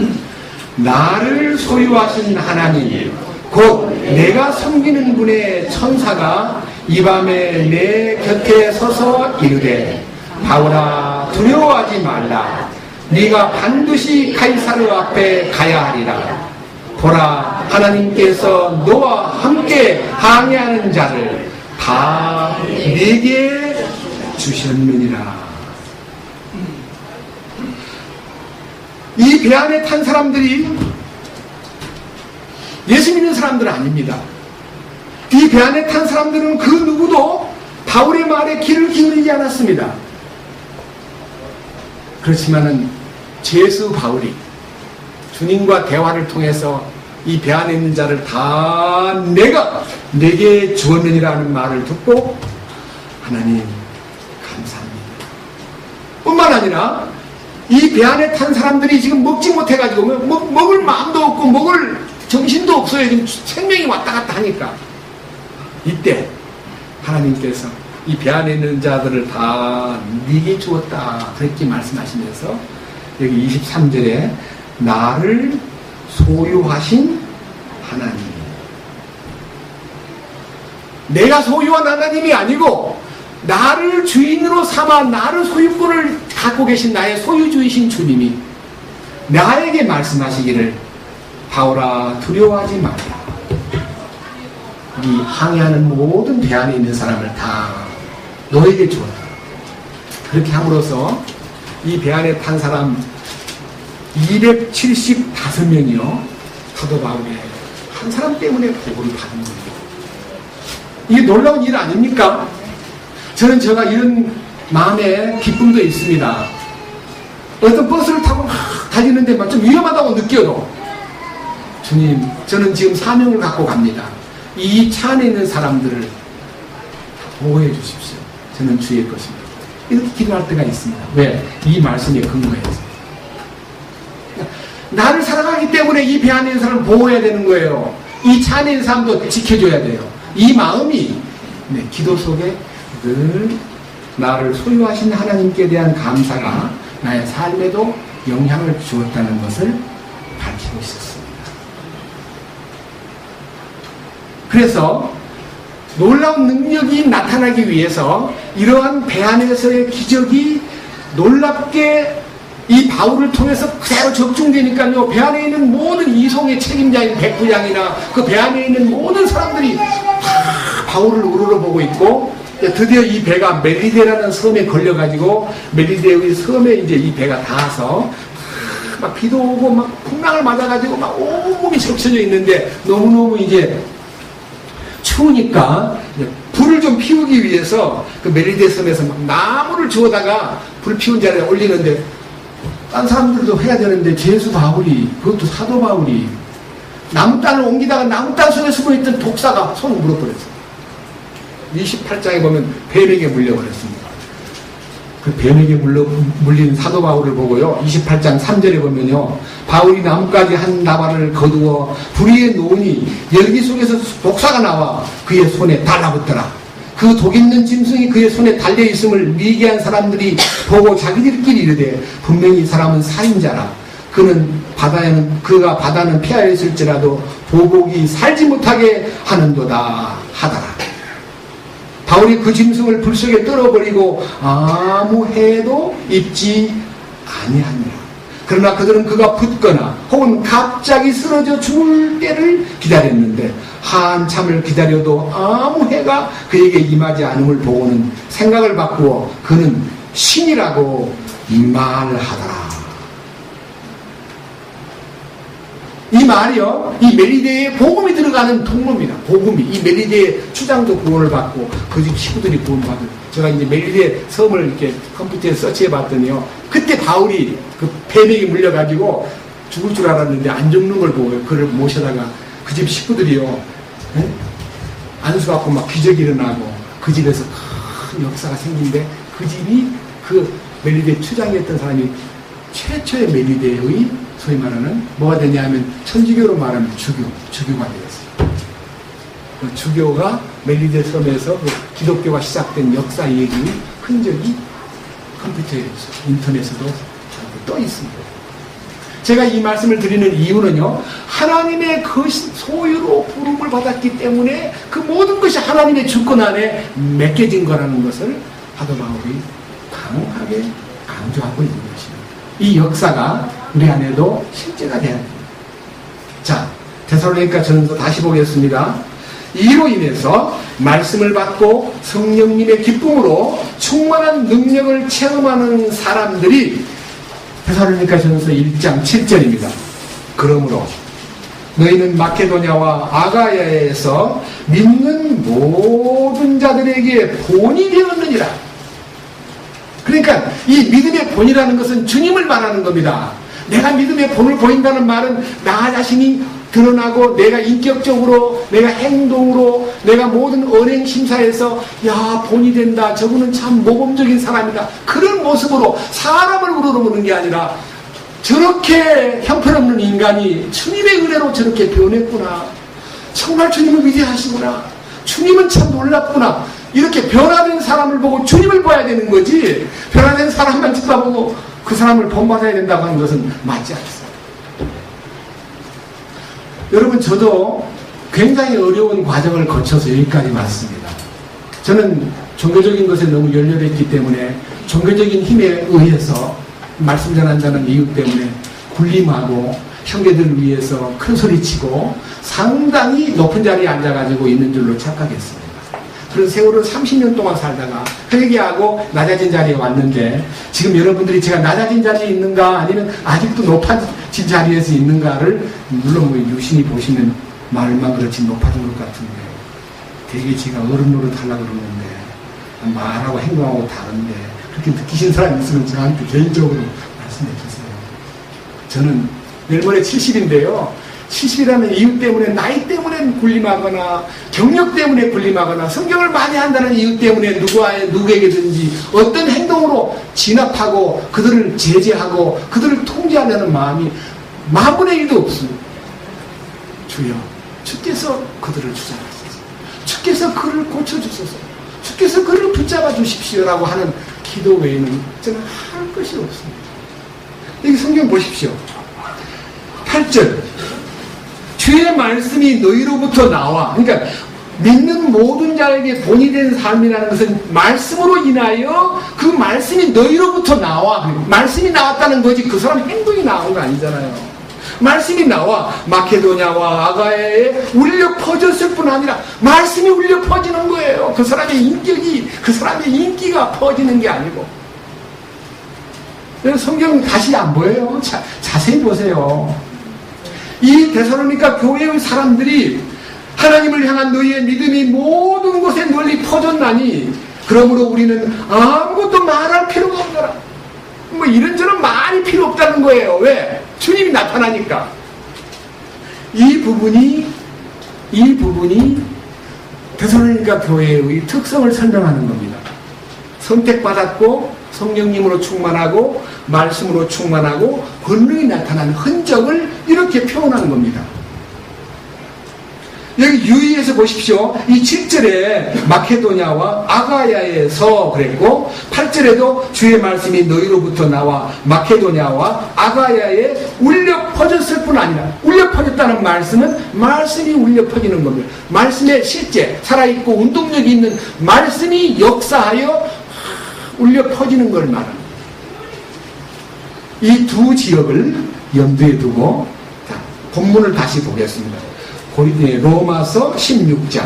나를 소유하신 하나님 곧 내가 섬기는 분의 천사가 이 밤에 내 곁에 서서 이르되 바울아 두려워하지 말라. 네가 반드시 가이사르 앞에 가야 하리라. 보라, 하나님께서 너와 함께 항해하는 자를 다 네게 주셨느니라. 이 배 안에 탄 사람들이 예수 믿는 사람들은 아닙니다. 이 배 안에 탄 사람들은 그 누구도 바울의 말에 귀를 기울이지 않았습니다. 그렇지만은 제수 바울이 주님과 대화를 통해서 이 배 안에 있는 자를 다 내가 내게 주었느니라는 말을 듣고 하나님 감사합니다. 뿐만 아니라 이 배 안에 탄 사람들이 지금 먹지 못해가지고 먹을 마음도 없고 먹을 정신도 없어요. 지금 생명이 왔다 갔다 하니까 이때 하나님께서 이 배 안에 있는 자들을 다 네게 주었다 그렇게 말씀하시면서 여기 23절에 나를 소유하신 하나님, 내가 소유한 하나님이 아니고 나를 주인으로 삼아 나를 소유권을 갖고 계신 나의 소유주이신 주님이 나에게 말씀하시기를 바울아 두려워하지 말라. 이 항해하는 모든 배 안에 있는 사람을 다 너에게 주었다. 그렇게 함으로써 이 배 안에 탄 사람 275명이요 사도 바울의 한 사람 때문에 보고를 받은 겁니다. 이게 놀라운 일 아닙니까? 저는 제가 이런 마음의 기쁨도 있습니다. 어떤 버스를 타고 막 달리는데 막 좀 위험하다고 느껴도 주님, 저는 지금 사명을 갖고 갑니다. 이 차 안에 있는 사람들을 보호해 주십시오. 저는 주의 것입니다. 이렇게 기도할 때가 있습니다. 왜? 이 말씀에 근거해서. 나를 사랑하기 때문에 이 배 안에 있는 사람을 보호해야 되는 거예요. 이 차 안에 있는 사람도 지켜줘야 돼요. 이 마음이 기도 속에 늘 나를 소유하신 하나님께 대한 감사가 나의 삶에도 영향을 주었다는 것을 밝히고 있었습니다. 그래서 놀라운 능력이 나타나기 위해서 이러한 배 안에서의 기적이 놀랍게 이 바울을 통해서 그대로 적중되니까요, 배 안에 있는 모든 이송의 책임자인 백부장이나 그 배 안에 있는 모든 사람들이 다 바울을 우러러보고 있고, 드디어 이 배가 멜리데라는 섬에 걸려가지고 멜리데의 섬에 이제 이 배가 닿아서 막 비도 오고 막 풍랑을 맞아가지고 막 온몸이 적셔져 있는데 너무너무 이제 추우니까 불을 좀 피우기 위해서 그 멜리데 섬에서 막 나무를 주워다가 불 피운 자리에 올리는데 딴 사람들도 해야 되는데 제수 바울이, 그것도 사도 바울이 나무단을 옮기다가 나무단 속에 숨어있던 독사가 손을 물어버렸어요. 28장에 보면 뱀에게 물려버렸습니다. 그 뱀에게 물린 사도 바울을 보고요. 28장 3절에 보면요. 바울이 나뭇가지 한 나발을 거두어 불 위에 놓으니 열기 속에서 독사가 나와 그의 손에 달라붙더라. 그 독 있는 짐승이 그의 손에 달려있음을 미개한 사람들이 보고 자기들끼리 이르되 분명히 이 사람은 살인자라. 그가 바다는 피하였을지라도 보복이 살지 못하게 하는도다 하더라. 바울이 그 짐승을 불 속에 떨어버리고 아무 해도 입지 아니하니라. 그러나 그들은 그가 붙거나 혹은 갑자기 쓰러져 죽을 때를 기다렸는데 한참을 기다려도 아무 해가 그에게 임하지 않음을 보고는 생각을 바꾸어 그는 신이라고 말하더라. 이 말이요, 이 멜리데에 복음이 들어가는 통로입니다. 복음이. 이 멜리데의 추장도 구원을 받고 그 집 식구들이 구원받은. 제가 이제 멜리데 섬을 이렇게 컴퓨터에 서치해 봤더니요, 그때 바울이 그 뱀에게 물려가지고 죽을 줄 알았는데 안 죽는 걸 보고 그를 모셔다가 그 집 식구들이요, 안수받고 막 기적이 일어나고 그 집에서 큰 역사가 생긴데 그 집이 그 멜리데 추장이었던 사람이 최초의 멜리데의 소위 말하는 뭐가 되냐면 천주교로 말하면 주교가 되었어요. 그 주교가 멜리데 섬에서 그 기독교가 시작된 역사 얘기 흔적이 컴퓨터에 인터넷에도 떠 있습니다. 제가 이 말씀을 드리는 이유는요, 하나님의 그 소유로 부름을 받았기 때문에 그 모든 것이 하나님의 주권 안에 맡겨진 거라는 것을 사도 바울이 강하게 강조하고 있는 것입니다. 이 역사가 우리 안에도 실제가 돼야 됩니다. 자, 데살로니가 전서 다시 보겠습니다. 이로 인해서 말씀을 받고 성령님의 기쁨으로 충만한 능력을 체험하는 사람들이 데살로니가 전서 1장 7절입니다. 그러므로 너희는 마케도냐와 아가야에서 믿는 모든 자들에게 본이 되었느니라. 그러니까 이 믿음의 본이라는 것은 주님을 말하는 겁니다. 내가 믿음의 본을 보인다는 말은 나 자신이 드러나고 내가 인격적으로, 내가 행동으로, 내가 모든 언행 심사에서 야, 본이 된다. 저분은 참 모범적인 사람이다. 그런 모습으로 사람을 우러러보는 게 아니라 저렇게 형편없는 인간이 주님의 은혜로 저렇게 변했구나. 정말 주님은 위대하시구나. 주님은 참 놀랍구나. 이렇게 변화된 사람을 보고 주님을 봐야 되는 거지, 변화된 사람만 쳐다보고 그 사람을 본받아야 된다고 하는 것은 맞지 않습니다. 여러분, 저도 굉장히 어려운 과정을 거쳐서 여기까지 왔습니다. 저는 종교적인 것에 너무 열렬했기 때문에 종교적인 힘에 의해서 말씀 전한다는 이유 때문에 군림하고 형제들을 위해서 큰 소리치고 상당히 높은 자리에 앉아가지고 있는 줄로 착각했습니다. 그런 세월을 30년 동안 살다가 회개하고 낮아진 자리에 왔는데, 지금 여러분들이 제가 낮아진 자리에 있는가 아니면 아직도 높아진 자리에서 있는가를 물론 뭐 유심히 보시면 말만 그렇지 높아진 것 같은데, 되게 제가 어른노릇 하려고 그러는데 말하고 행동하고 다른데, 그렇게 느끼신 사람이 있으면 저한테 개인적으로 말씀해 주세요. 저는 내일 모레 70인데요 70이라는 이유 때문에, 나이 때문에 군림하거나 경력 때문에 군림하거나 성경을 많이 한다는 이유 때문에 누구에게든지 어떤 행동으로 진압하고 그들을 제재하고 그들을 통제하려는 마음이 만분의 1도 없습니다. 주여, 주께서 그들을 주장하소서, 주께서 그를 고쳐주소서, 주께서 그를 붙잡아 주십시오라고 하는 기도 외에는 저는 할 것이 없습니다. 여기 성경 보십시오. 8절, 주의 말씀이 너희로부터 나와. 그러니까 믿는 모든 자에게 본이 된 삶이라는 것은 말씀으로 인하여 그 말씀이 너희로부터 나와. 말씀이 나왔다는 거지 그 사람 행동이 나온 거 아니잖아요. 말씀이 나와 마케도냐와 아가야에 울려 퍼졌을 뿐 아니라 말씀이 울려 퍼지는 거예요. 그 사람의 인격이, 그 사람의 인기가 퍼지는 게 아니고. 성경 다시 안 보여요. 자세히 보세요. 이 데살로니가 교회의 사람들이 하나님을 향한 너희의 믿음이 모든 곳에 널리 퍼졌나니 그러므로 우리는 아무것도 말할 필요가 없더라. 뭐 이런저런 말이 필요 없다는 거예요. 왜? 주님이 나타나니까. 이 부분이 데살로니가 교회의 특성을 설명하는 겁니다. 선택받았고 성령님으로 충만하고 말씀으로 충만하고 권능이 나타나는 흔적을 이렇게 표현하는 겁니다. 여기 유의해서 보십시오. 이 7절에 마케도냐와 아가야에서 그랬고 8절에도 주의 말씀이 너희로부터 나와 마케도냐와 아가야에 울려 퍼졌을 뿐 아니라, 울려 퍼졌다는 말씀은 말씀이 울려 퍼지는 겁니다. 말씀의 실제 살아있고 운동력이 있는 말씀이 역사하여 울려 퍼지는 걸 말합니다. 이 두 지역을 염두에 두고 본문을 다시 보겠습니다. 로마서 16장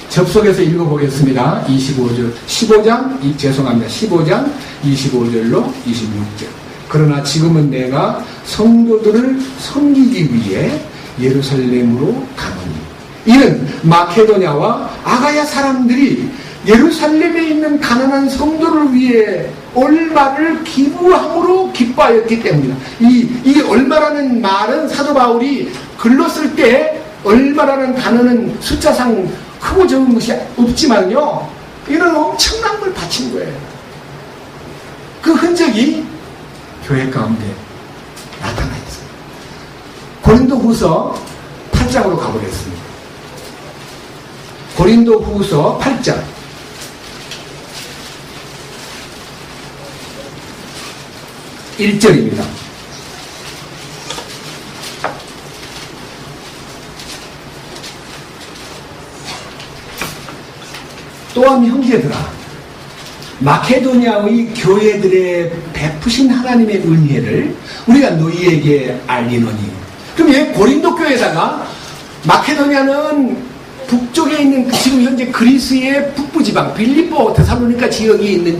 접속해서 읽어보겠습니다. 25절 15장 25절로 26절. 그러나 지금은 내가 성도들을 섬기기 위해 예루살렘으로 가노니, 이는 마케도냐와 아가야 사람들이 예루살렘에 있는 가난한 성도를 위해 얼마를 기부함으로 기뻐하였기 때문이다. 이 얼마라는 말은 사도 바울이 글로 쓸 때 얼마라는 단어는 숫자상 크고 적은 것이 없지만요, 이런 엄청난 걸 바친 거예요. 그 흔적이 교회 가운데 나타나 있어요. 고린도후서 8장으로 가보겠습니다. 고린도후서 8장 1절입니다. 또한 형제들아, 마케도냐의 교회들의 베푸신 하나님의 은혜를 우리가 너희에게 알리노니. 그럼 얘 고린도 교회에다가 마케도냐는 북쪽에 있는 지금 현재 그리스의 북부지방 빌립보 데살로니가 지역이 있는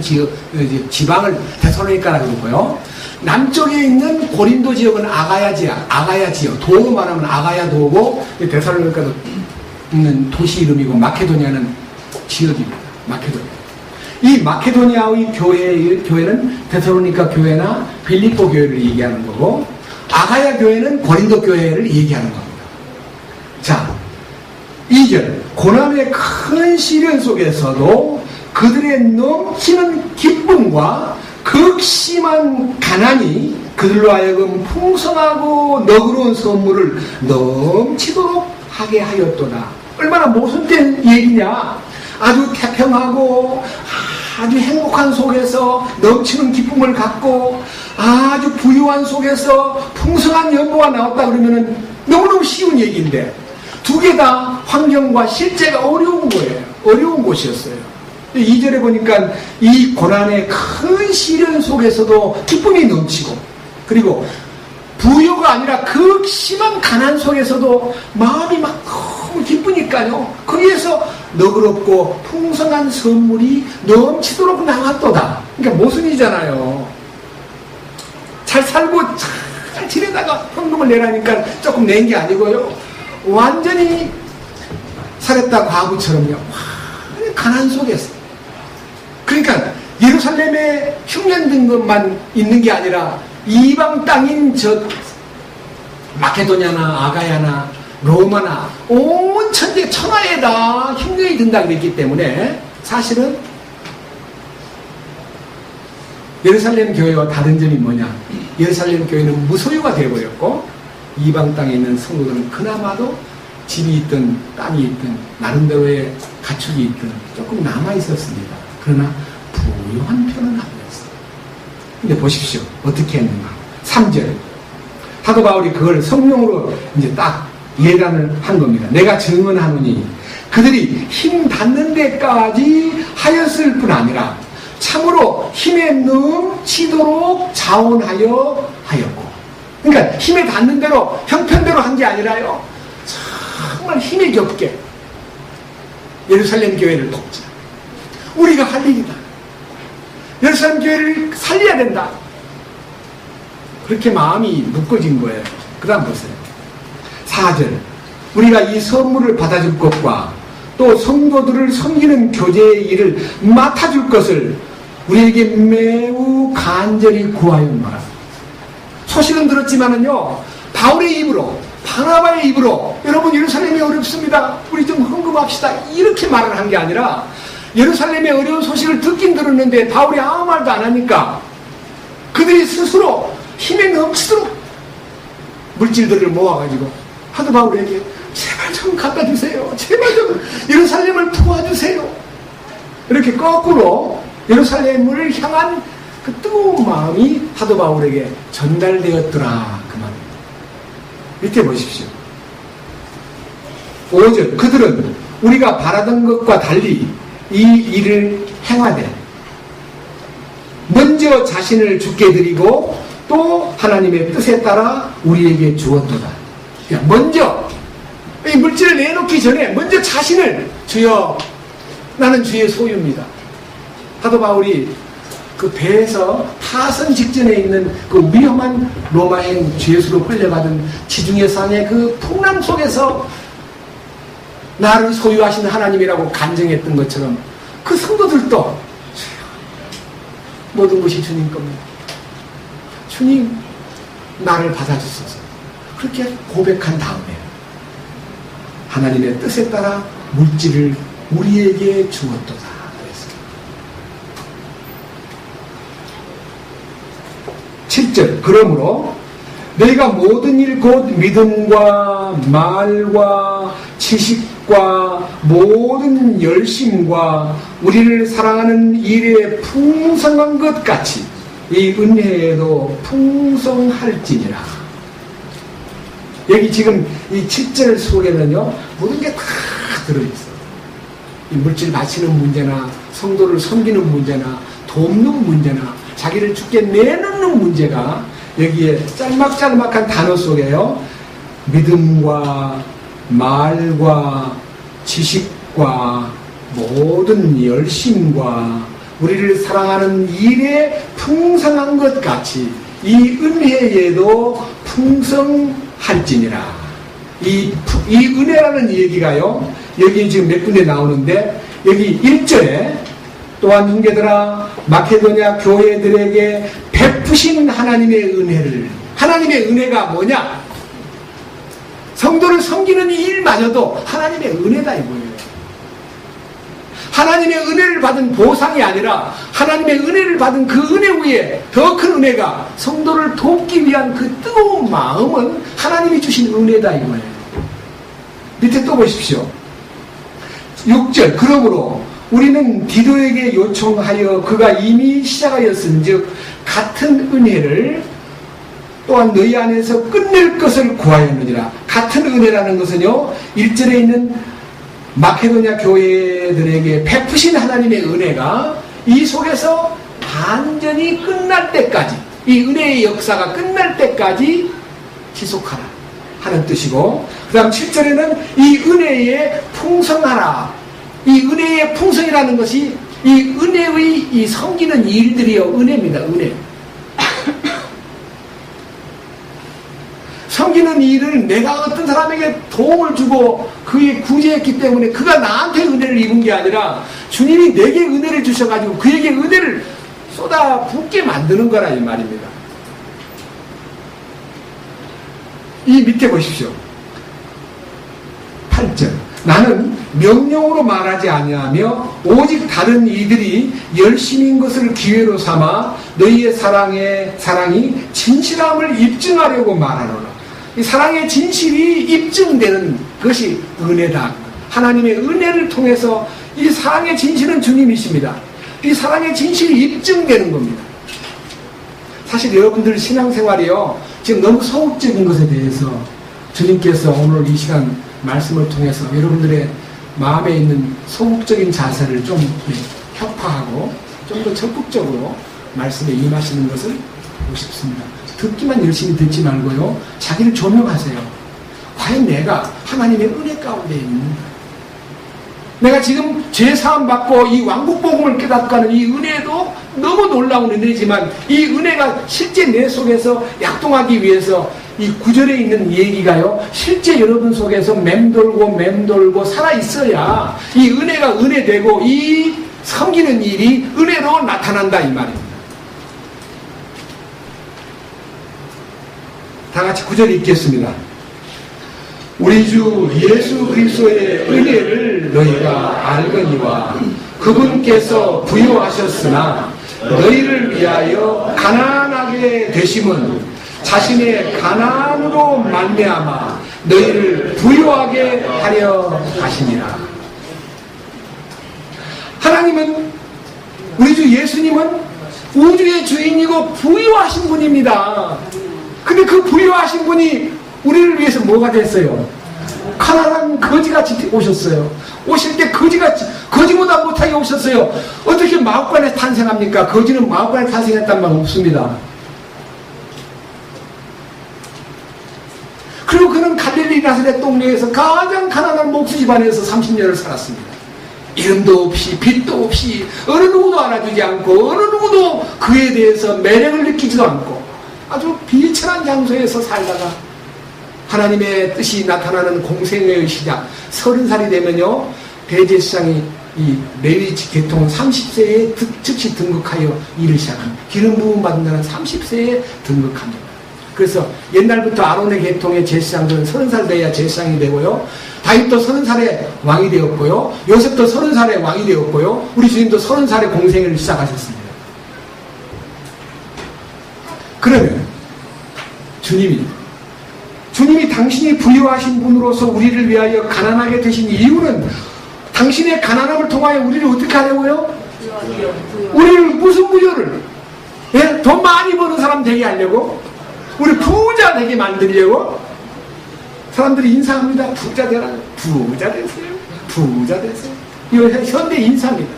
지방을 데살로니가라고 그러고요, 남쪽에 있는 고린도 지역은 아가야 지역, 도로 말하면 아가야 도고, 데살로니가도 있는 도시 이름이고, 마케도냐는 지역입니다. 마케도냐. 이 마케도냐의 교회는 데살로니가 교회나 빌립보 교회를 얘기하는 거고, 아가야 교회는 고린도 교회를 얘기하는 겁니다. 자, 2절, 고난의 큰 시련 속에서도 그들의 넘치는 기쁨과 극심한 가난이 그들로 하여금 풍성하고 너그러운 선물을 넘치도록 하게 하였도다. 얼마나 모순된 얘기냐. 아주 태평하고 아주 행복한 속에서 넘치는 기쁨을 갖고 아주 부유한 속에서 풍성한 연보가 나왔다 그러면은 너무너무 쉬운 얘기인데, 두 개 다 환경과 실제가 어려운 거예요. 어려운 곳이었어요. 2절에 보니까 이 고난의 큰 시련 속에서도 기쁨이 넘치고, 그리고 부요가 아니라 극심한 가난 속에서도 마음이 막 너무 기쁘니까요, 거기에서 너그럽고 풍성한 선물이 넘치도록 나왔도다. 그러니까 모순이잖아요. 잘 살고 잘 지내다가 현금을 내라니까 조금 낸 게 아니고요, 완전히 사렙다 과부처럼요, 가난 속에서. 그러니까 예루살렘에 흉년된 것만 있는 게 아니라 이방 땅인 저 마케도냐나 아가야나 로마나 온 천재 천하에다 흉년이 든다 그랬기 때문에, 사실은 예루살렘 교회와 다른 점이 뭐냐, 예루살렘 교회는 무소유가 되어버렸고 이방 땅에 있는 성도들은 그나마도 집이 있든 땅이 있든 나름대로의 가축이 있든 조금 남아있었습니다. 그러나 부유한 편은 아니었어요. 근데 보십시오, 어떻게 했는가. 3절, 사도 바울이 그걸 성령으로 이제 딱 예단을 한 겁니다. 내가 증언하노니 그들이 힘 닿는 데까지 하였을 뿐 아니라 참으로 힘에 넘치도록 자원하여 하였고. 그러니까 힘에 닿는 대로 형편대로 한 게 아니라요, 정말 힘에 겹게 예루살렘 교회를 돕자. 우리가 할 일이다. 예루살렘 교회를 살려야 된다. 그렇게 마음이 묶어진 거예요. 그 다음 보세요. 4절, 우리가 이 선물을 받아줄 것과 또 성도들을 섬기는 교제의 일을 맡아줄 것을 우리에게 매우 간절히 구하였노라. 소식은 들었지만은요, 바울의 입으로, 바나바의 입으로, 여러분 예루살렘이 어렵습니다, 우리 좀 헌금합시다, 이렇게 말을 한 게 아니라 예루살렘의 어려운 소식을 듣긴 들었는데 바울이 아무 말도 안 하니까 그들이 스스로 힘에 넘치도록 물질들을 모아가지고 사도 바울에게 제발 좀 갖다 주세요. 제발 좀 예루살렘을 도와주세요. 이렇게 거꾸로 예루살렘을 향한 그 뜨거운 마음이 사도 바울에게 전달되었더라. 그 말입니다. 밑에 보십시오. 5절. 그들은 우리가 바라던 것과 달리 이 일을 행하되 먼저 자신을 주께 드리고 또 하나님의 뜻에 따라 우리에게 주었도다. 먼저 이 물질을 내놓기 전에 먼저 자신을 주여 나는 주의 소유입니다. 사도 바울이 그 배에서 타선 직전에 있는 그 위험한 로마행 죄수로 끌려가던 지중해 산의 그 풍랑 속에서 나를 소유하신 하나님이라고 간증했던 것처럼 그 성도들도 모든 것이 주님 겁니다. 주님 나를 받아주소서. 그렇게 고백한 다음에 하나님의 뜻에 따라 물질을 우리에게 주었도다. 그랬어요. 7절. 그러므로 너희가 모든 일 곧 믿음과 말과 지식과 모든 열심과 우리를 사랑하는 일에 풍성한 것 같이 이 은혜에도 풍성할지니라. 여기 지금 이 7절 속에는요 모든 게 다 들어있어요. 이 물질 바치는 문제나 성도를 섬기는 문제나 돕는 문제나 자기를 주께 내놓는 문제가 여기에 짤막짤막한 단어 속에요 믿음과 말과 지식과 모든 열심과 우리를 사랑하는 일에 풍성한 것 같이 이 은혜에도 풍성할지니라. 이 은혜라는 얘기가요 여기 지금 몇 군데 나오는데 여기 1절에 또한 형제들아 마케도냐 교회들에게 베푸신 하나님의 은혜를, 하나님의 은혜가 뭐냐? 성도를 섬기는 이 일마저도 하나님의 은혜다 이거예요. 하나님의 은혜를 받은 보상이 아니라 하나님의 은혜를 받은 그 은혜 위에 더 큰 은혜가 성도를 돕기 위한 그 뜨거운 마음은 하나님이 주신 은혜다 이거예요. 밑에 또 보십시오. 6절. 그러므로 우리는 디도에게 요청하여 그가 이미 시작하였은즉 같은 은혜를 또한 너희 안에서 끝낼 것을 구하였느니라. 같은 은혜라는 것은요 1절에 있는 마케도냐 교회들에게 베푸신 하나님의 은혜가 이 속에서 완전히 끝날 때까지, 이 은혜의 역사가 끝날 때까지 지속하라 하는 뜻이고, 그 다음 7절에는 이 은혜에 풍성하라. 이 은혜의 풍성이라는 것이 이 은혜의 이 섬기는 일들이요 은혜입니다. 은혜. 섬기는 일을 내가 어떤 사람에게 도움을 주고 그에 구제했기 때문에 그가 나한테 은혜를 입은 게 아니라 주님이 내게 은혜를 주셔가지고 그에게 은혜를 쏟아붓게 만드는 거라 이 말입니다. 이 밑에 보십시오. 8절. 나는 명령으로 말하지 아니하며 오직 다른 이들이 열심인 것을 기회로 삼아 너희의 사랑이 진실함을 입증하려고 말하노라. 이 사랑의 진실이 입증되는 것이 은혜다. 하나님의 은혜를 통해서 이 사랑의 진실은 주님이십니다. 이 사랑의 진실이 입증되는 겁니다. 사실 여러분들 신앙생활이요 지금 너무 소극적인 것에 대해서 주님께서 오늘 이 시간 말씀을 통해서 여러분들의 마음에 있는 소극적인 자세를 좀 혁파하고 좀 더 적극적으로 말씀에 임하시는 것을 보고 싶습니다. 듣기만 열심히 듣지 말고요 자기를 조명하세요. 과연 내가 하나님의 은혜 가운데 있는가? 내가 지금 죄사함 받고 이 왕국복음을 깨닫고 하는 이 은혜도 너무 놀라운 은혜지만 이 은혜가 실제 내 속에서 약동하기 위해서 이 9절에 있는 얘기가요 실제 여러분 속에서 맴돌고 살아있어야 이 은혜가 은혜되고 이 섬기는 일이 은혜로 나타난다 이 말입니다. 다같이 9절 읽겠습니다. 우리 주 예수 그리스도의 은혜를 너희가 알거니와 그분께서 부유하셨으나 너희를 위하여 가난하게 되심은 자신의 가난으로 말미암아 너희를 부유하게 하려 하시니라. 하나님은, 우리 주 예수님은 우주의 주인이고 부유하신 분입니다. 근데 그 부유하신 분이 우리를 위해서 뭐가 됐어요? 가난한 거지같이 오셨어요. 오실 때 거지같이, 거지보다 못하게 오셨어요. 어떻게 마법관에서 탄생합니까? 거지는 마법관에서 탄생했단 말 없습니다. 그리고 그는 갈릴리 나사렛 동네에서 가장 가난한 목수 집안에서 30년을 살았습니다. 이름도 없이 빛도 없이 어느 누구도 알아주지 않고 어느 누구도 그에 대해서 매력을 느끼지도 않고 아주 비천한 장소에서 살다가 하나님의 뜻이 나타나는 공생애의 시작, 30살이 되면요, 대제사장이 이 레위 계통은 30세에 즉시 등극하여 일을 시작합니다. 기름 부음 받은 자는 30세에 등극합니다. 그래서 옛날부터 아론의 계통의 제사장들은 30살 돼야 제사장이 되고요, 다윗도 30살에 왕이 되었고요, 요셉도 30살에 왕이 되었고요, 우리 주님도 30살에 공생애를 시작하셨습니다. 그러면 주님이 당신이 부유하신 분으로서 우리를 위하여 가난하게 되신 이유는 당신의 가난함을 통하여 우리를 어떻게 하려고요? 우리를 무슨 부유를? 예? 돈 많이 버는 사람 되게 하려고? 우리 부자 되게 만들려고? 사람들이 인사합니다. 부자 되라. 부자 되세요. 부자 되세요. 이거 현대 인사입니다.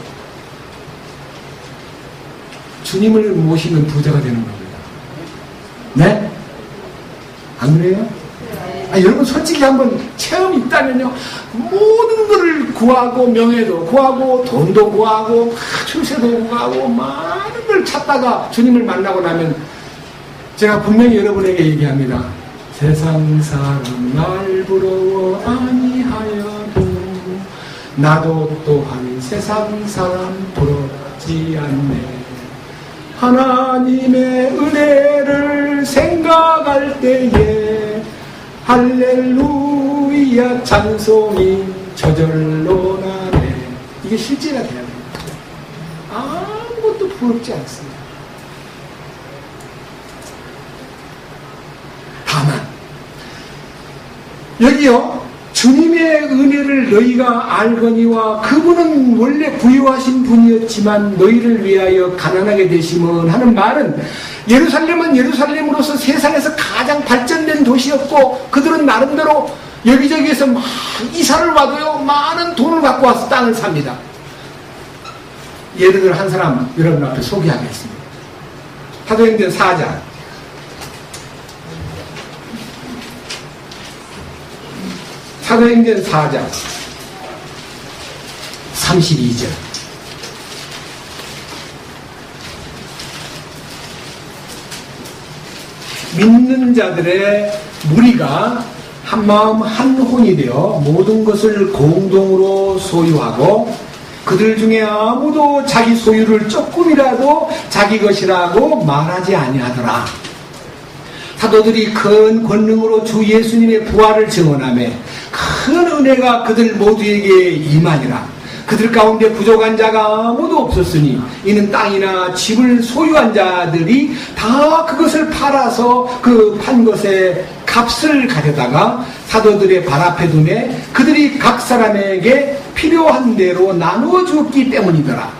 주님을 모시면 부자가 되는 겁니다. 네? 안 그래요? 여러분 솔직히 한번 체험이 있다면요, 모든 것을 구하고 명예도 구하고 돈도 구하고 출세도 구하고 많은 걸 찾다가 주님을 만나고 나면 제가 분명히 여러분에게 얘기합니다. 세상 사람 날 부러워 아니하여도 나도 또한 세상 사람 부럽지 않네. 하나님의 은혜를 생각할 때에 할렐루야 찬송이 저절로 나네. 이게 실제가 돼야 됩니다. 아무것도 부럽지 않습니다. 다만 여기요, 주님의 은혜를 너희가 알거니와 그분은 원래 부유하신 분이었지만 너희를 위하여 가난하게 되심은 하는 말은, 예루살렘은 예루살렘으로서 세상에서 가장 발전된 도시였고 그들은 나름대로 여기저기에서 막 이사를 와도요 많은 돈을 갖고 와서 땅을 삽니다. 예를 들어 한 사람 여러분 앞에 소개하겠습니다. 사도행전 4장 사도행전 4장 32절. 믿는 자들의 무리가 한마음 한혼이 되어 모든 것을 공동으로 소유하고 그들 중에 아무도 자기 소유를 조금이라도 자기 것이라고 말하지 아니하더라. 사도들이 큰 권능으로 주 예수님의 부활을 증언하며 큰 은혜가 그들 모두에게 임하니라. 그들 가운데 부족한 자가 아무도 없었으니 이는 땅이나 집을 소유한 자들이 다 그것을 팔아서 그 판 것의 값을 가져다가 사도들의 발 앞에 두매 그들이 각 사람에게 필요한 대로 나누어 주었기 때문이더라.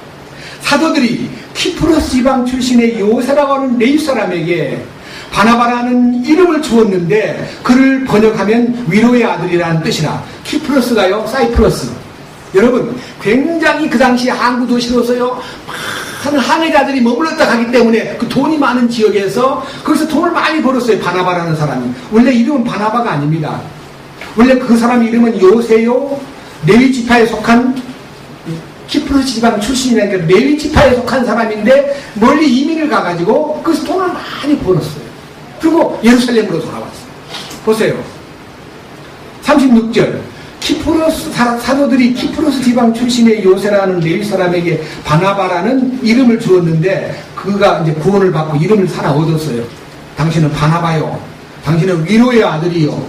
사도들이 키프로스 지방 출신의 요새라고 하는 레위 사람에게 바나바라는 이름을 주었는데 그를 번역하면 위로의 아들이라는 뜻이라. 키프로스가요, 사이프러스. 여러분, 굉장히 그 당시 항구 도시로서요 많은 항해자들이 머물렀다 가기 때문에 그 돈이 많은 지역에서 거기서 돈을 많이 벌었어요. 바나바라는 사람이. 원래 이름은 바나바가 아닙니다. 원래 그 사람 이름은 요세요, 레위 지파에 속한 키프로스 지방 출신이라니까 레위 지파에 속한 사람인데 멀리 이민을 가가지고 거기서 돈을 많이 벌었어요. 그리고 예루살렘으로 돌아왔어요. 보세요. 36절. 사도들이 키프로스 지방 출신의 요새라는 레위 사람에게 바나바라는 이름을 주었는데 그가 이제 구원을 받고 이름을 하나 얻었어요. 당신은 바나바요. 당신은 위로의 아들이요.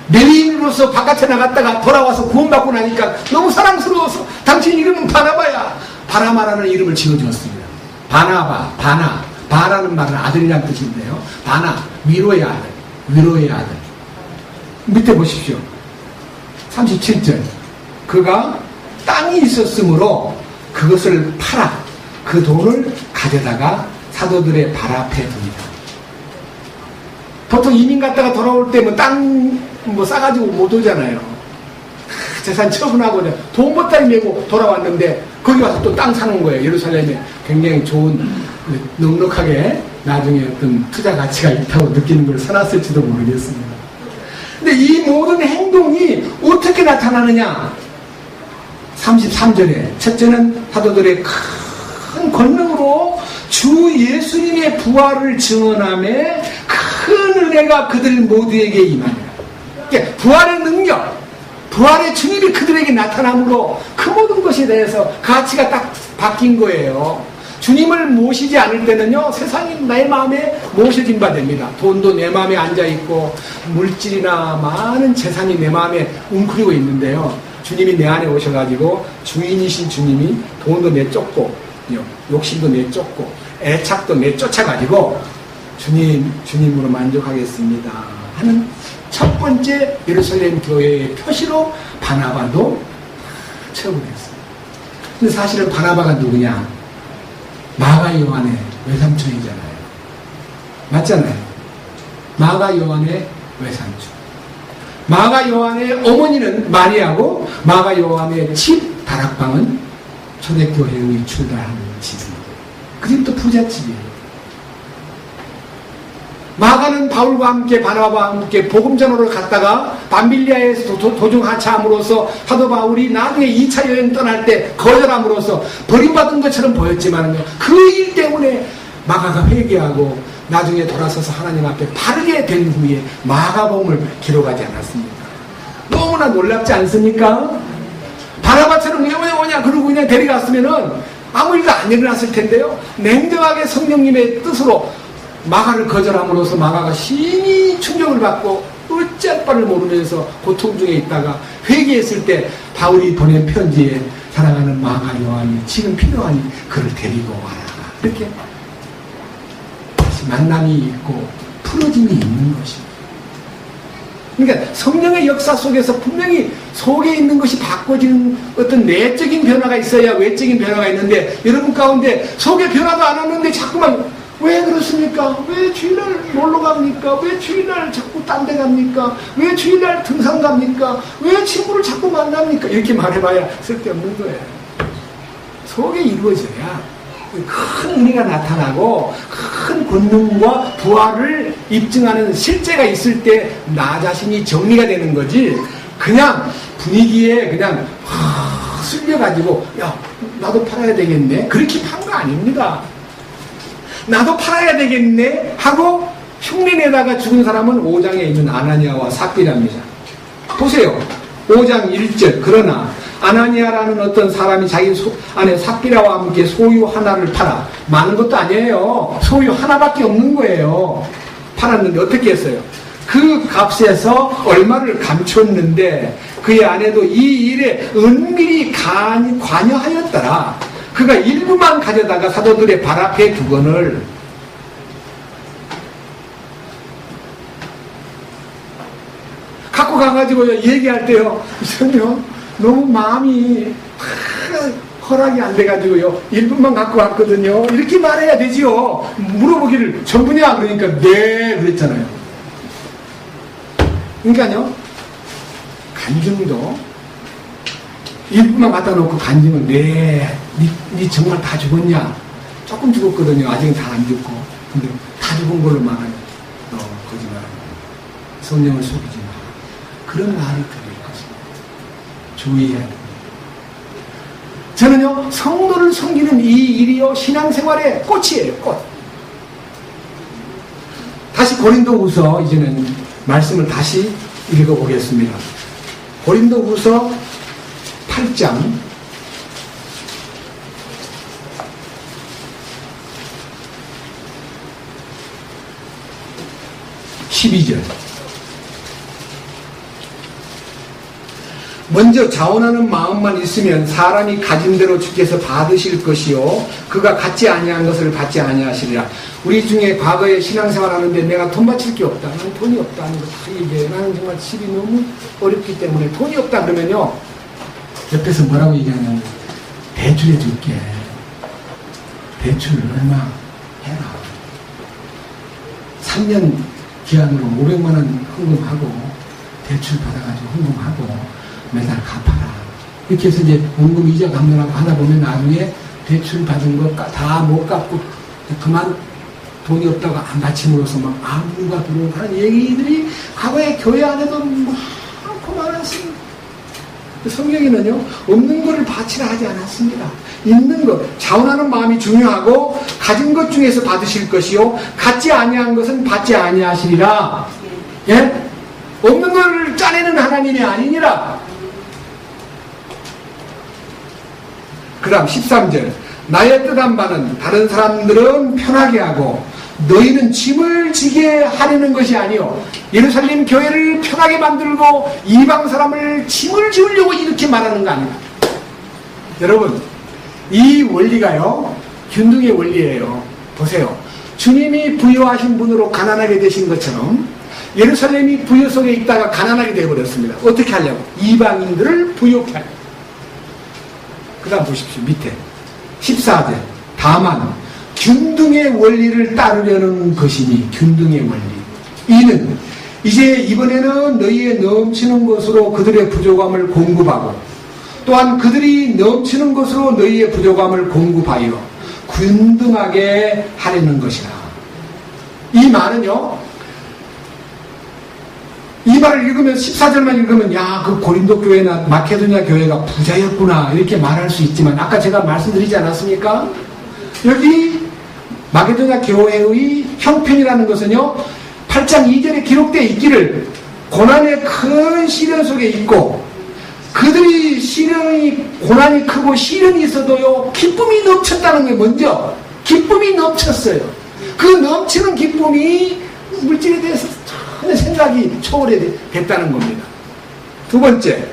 매리인으로서 바깥에 나갔다가 돌아와서 구원받고 나니까 너무 사랑스러워서 당신 이름은 바나바야. 바나바라는 이름을 지어주었습니다. 바라는 말은 아들이란 뜻인데요. 위로의 아들, 위로의 아들. 밑에 보십시오. 37절. 그가 땅이 있었으므로 그것을 팔아 그 돈을 가져다가 사도들의 발 앞에 둡니다. 보통 이민 갔다가 돌아올 때 땅 싸가지고 못 오잖아요. 재산 처분하고 돈 보따리 메고 돌아왔는데 거기 와서 또 땅 사는 거예요. 예루살렘에 굉장히 좋은 넉넉하게 나중에 어떤 투자 가치가 있다고 느끼는 걸 사놨을지도 모르겠습니다. 근데 이 모든 행동이 어떻게 나타나느냐? 33절에 첫째는 사도들의 큰 권능으로 주 예수님의 부활을 증언하며 큰 은혜가 그들 모두에게 임하니라. 그러니까 부활의 능력, 부활의 주님이 그들에게 나타남으로 그 모든 것에 대해서 가치가 딱 바뀐 거예요. 주님을 모시지 않을 때는요, 세상이 내 마음에 모셔진 바 됩니다. 돈도 내 마음에 앉아있고 물질이나 많은 재산이 내 마음에 웅크리고 있는데요, 주님이 내 안에 오셔가지고 주인이신 주님이 돈도 내쫓고 욕심도 내쫓고 애착도 내쫓아가지고 주님으로 만족하겠습니다 하는 첫 번째 예루살렘 교회의 표시로 바나바도 처분했어요. 근데 사실은 바나바가 누구냐? 마가 요한의 외삼촌이잖아요. 맞잖아요. 마가 요한의 외삼촌. 마가 요한의 어머니는 마리아고 마가 요한의 집 다락방은 초대교회의 출발하는 집입니다. 그 집도 부잣집이에요. 마가는 바울과 함께 바나바와 함께 복음전으로 갔다가 밤빌리아에서 도중하차함으로써 사도 바울이 나중에 2차 여행 떠날 때 거절함으로써 버림받은 것처럼 보였지만 그 일 때문에 마가가 회개하고 나중에 돌아서서 하나님 앞에 바르게 된 후에 마가복음을 기록하지 않았습니까? 너무나 놀랍지 않습니까? 바나바처럼 왜 오냐 그러고 그냥 데려갔으면은 아무 일도 안 일어났을 텐데요, 냉정하게 성령님의 뜻으로 마가를 거절함으로써 마가가 심히 충격을 받고 어찌할 바를 모르면서 고통 중에 있다가 회개했을 때 바울이 보낸 편지에 사랑하는 마가 요한이 지금 필요하니 그를 데리고 와라, 이렇게 다시 만남이 있고 풀어짐이 있는 것입니다. 그러니까 성령의 역사 속에서 분명히 속에 있는 것이 바꿔지는 어떤 내적인 변화가 있어야 외적인 변화가 있는데, 여러분 가운데 속에 변화도 안 하는데 자꾸만 왜 그렇습니까? 왜 주일날 놀러 갑니까? 왜 주일날 자꾸 딴 데 갑니까? 왜 주일날 등산 갑니까? 왜 친구를 자꾸 만납니까? 이렇게 말해봐야 쓸데없는 거예요. 속에 이루어져야 큰 은혜가 나타나고 큰 권능과 부활을 입증하는 실제가 있을 때 나 자신이 정리가 되는 거지, 그냥 분위기에 그냥 쓸려가지고 야 나도 팔아야 되겠네 그렇게 판 거 아닙니다. 나도 팔아야 되겠네 하고 흉내내다가 죽은 사람은 5장에 있는 아나니아와 삽비라입니다. 보세요. 5장 1절. 그러나 아나니아라는 어떤 사람이 자기 아내 삽비라와 함께 소유 하나를 팔아, 많은 것도 아니에요, 소유 하나밖에 없는 거예요. 팔았는데 어떻게 했어요? 그 값에서 얼마를 감췄는데 그의 아내도 이 일에 은밀히 관여하였더라. 그가 일부만 가져다가 사도들의 발 앞에 두거늘 갖고 가가지고 얘기할 때요, 저는요 너무 마음이 허락이 안 돼가지고요 일부만 갖고 왔거든요 이렇게 말해야 되지요. 물어보기를 전부냐 그러니까 네 그랬잖아요. 그러니까요 간증도 일부만 갖다 놓고 간증은 네 정말 다 죽었냐? 조금 죽었거든요. 아직은 다 안 죽고. 근데 다 죽은 걸로 말하면 너 거짓말하는 거야. 성령을 속이지 마. 그런 말이 들릴 것입니다. 주의해야 됩니다. 저는요 성도를 섬기는 이 일이요 신앙생활의 꽃이에요. 꽃. 다시 고린도후서 이제는 말씀을 다시 읽어보겠습니다. 고린도후서 8장 12절 먼저 자원하는 마음만 있으면 사람이 가진 대로 주께서 받으실 것이요 그가 갖지 아니한 것을 받지 아니하시리라. 우리 중에 과거에 신앙생활하는데 내가 돈 바칠 게 없다, 나는 돈이 없다 하는 거 다 얘기해요. 나는 정말 집이 너무 어렵기 때문에 돈이 없다 그러면요 옆에서 뭐라고 얘기하냐면 대출해 줄게. 대출 얼마 해라. 3년 기한으로 500만 원 헌금하고 대출 받아가지고 헌금하고 매달 갚아라. 이렇게 해서 이제 원금 이자 갚느라고 하다 보면 나중에 대출 받은 거 다 못 갚고 그만 돈이 없다고 안 바침으로써 막 암부가 들어오고 하는 얘기들이 과거에 교회 안에도 많고 많았습니다. 성경에는요 없는 것을 바치라 하지 않았습니다. 있는 것, 자원하는 마음이 중요하고 가진 것 중에서 받으실 것이요 갖지 아니한 것은 받지 아니하시리라. 예? 없는 것을 짜내는 하나님이 아니니라. 그 다음 13절 나의 뜻한 바는 다른 사람들은 편하게 하고 너희는 짐을 지게 하려는 것이 아니요 예루살렘 교회를 편하게 만들고 이방 사람을 짐을 지우려고 이렇게 말하는 거 아닙니다. 여러분 이 원리가요 균등의 원리예요. 보세요. 주님이 부유하신 분으로 가난하게 되신 것처럼 예루살렘이 부유 속에 있다가 가난하게 되어버렸습니다. 어떻게 하려고? 이방인들을 부유케 하려고. 그 다음 보십시오. 밑에 14절 다만 균등의 원리를 따르려는 것이니 균등의 원리 이는 이제 이번에는 너희의 넘치는 것으로 그들의 부족함을 공급하고 또한 그들이 넘치는 것으로 너희의 부족함을 공급하여 균등하게 하려는 것이라. 이 말은요 이 말을 읽으면 14절만 읽으면 야, 그 고린도 교회나 마케도니아 교회가 부자였구나 이렇게 말할 수 있지만 아까 제가 말씀드리지 않았습니까? 여기 마케도니아 교회의 형편이라는 것은요 8장 2절에 기록되어 있기를 고난의 큰 시련 속에 있고 그들이 고난이 크고 시련이 있어도요 기쁨이 넘쳤다는 게 먼저 기쁨이 넘쳤어요. 그 넘치는 기쁨이 물질에 대해서 전혀 생각이 초월됐다는 겁니다. 두 번째,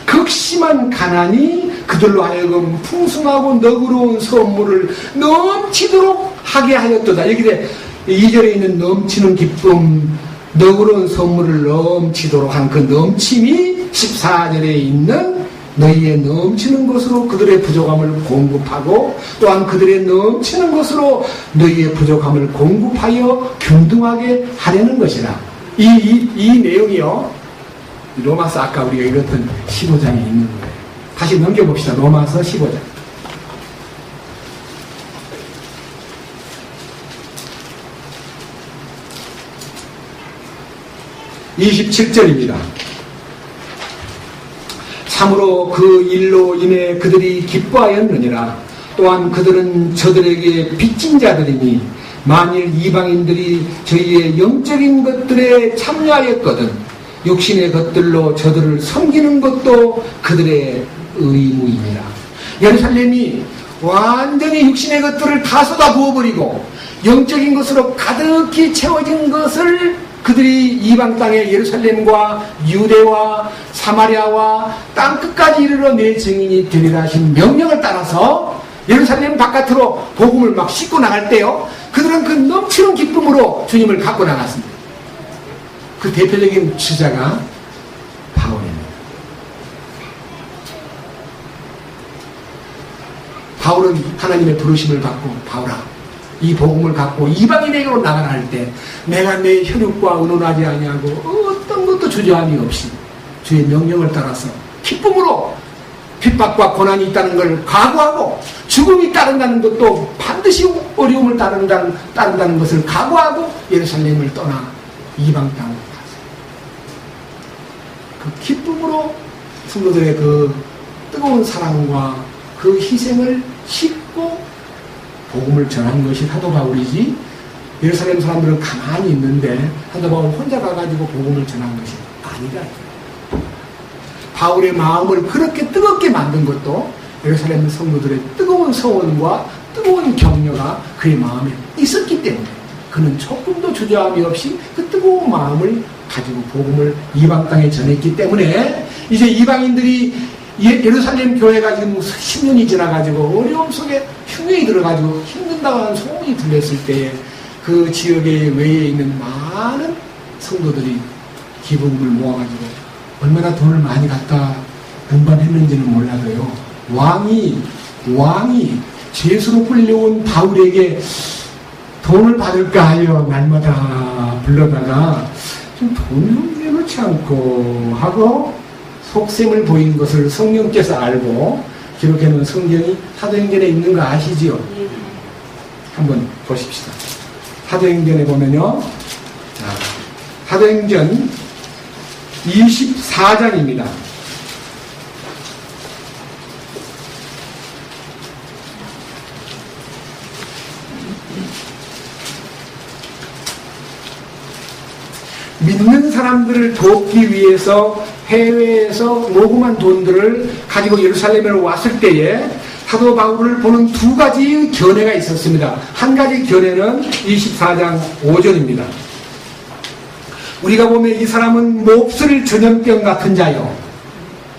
극심한 가난이 그들로 하여금 풍성하고 너그러운 선물을 넘치도록 하게 하였도다. 여기에 2절에 있는 넘치는 기쁨, 너그러운 선물을 넘치도록 한 그 넘침이 14절에 있는 너희의 넘치는 것으로 그들의 부족함을 공급하고 또한 그들의 넘치는 것으로 너희의 부족함을 공급하여 균등하게 하려는 것이라. 이 내용이요 로마서 아까 우리가 읽었던 15장에 있는 거예요. 다시 넘겨봅시다. 로마서 15장 27절입니다. 참으로 그 일로 인해 그들이 기뻐하였느니라. 또한 그들은 저들에게 빚진 자들이니 만일 이방인들이 저희의 영적인 것들에 참여하였거든 육신의 것들로 저들을 섬기는 것도 그들의 의무이니라. 예루살렘이 완전히 육신의 것들을 다 쏟아부어버리고 영적인 것으로 가득히 채워진 것을 그들이 이방 땅의 예루살렘과 유대와 사마리아와 땅끝까지 이르러 내 증인이 되리라 하신 명령을 따라서 예루살렘 바깥으로 복음을 막 싣고 나갈 때요 그들은 그 넘치는 기쁨으로 주님을 갖고 나갔습니다. 그 대표적인 주자가 바울입니다. 바울은 하나님의 부르심을 받고 바울아 이 복음을 갖고 이방인에게로 나가라 할 때 내가 내 혈육과 의논하지 아니하고 어떤 것도 주저함이 없이 주의 명령을 따라서 기쁨으로 핍박과 고난이 있다는 걸 각오하고 죽음이 따른다는 것도 반드시 어려움을 따른다는 것을 각오하고 예루살렘을 떠나 이방 땅으로 갔어요. 그 기쁨으로 성도들의 그 뜨거운 사랑과 그 희생을 싣고 복음을 전한 것이 사도 바울이지 예루살렘 사람들은 가만히 있는데 사도 바울 혼자 가가지고 복음을 전한 것이 아니라 바울의 마음을 그렇게 뜨겁게 만든 것도 예루살렘 성도들의 뜨거운 서원과 뜨거운 격려가 그의 마음에 있었기 때문에 그는 조금도 주저함이 없이 그 뜨거운 마음을 가지고 복음을 이방 땅에 전했기 때문에 이제 이방인들이 예루살렘 교회가 지금 10년이 지나가지고 어려움 속에 흉년이 들어가지고 힘든다고 하는 소문이 들렸을 때에 그 지역에 외에 있는 많은 성도들이 기부금을 모아가지고 얼마나 돈을 많이 갖다 운반했는지는 몰라도요. 왕이 죄수로 끌려온 바울에게 돈을 받을까 하여 날마다 불러다가 좀 돈을 내놓지 않고 하고 속셈을 보이는 것을 성령께서 알고 기록해놓은 성경이 사도행전에 있는 거 아시지요? 한번 보십시다. 사도행전에 보면요. 사도행전 24장입니다. 믿는 사람들을 돕기 위해서 해외에서 모금한 돈들을 가지고 예루살렘으로 왔을 때에 사도 바울을 보는 두 가지 견해가 있었습니다. 한 가지 견해는 24장 5절입니다. 우리가 보면 이 사람은 몹쓸 전염병 같은 자요,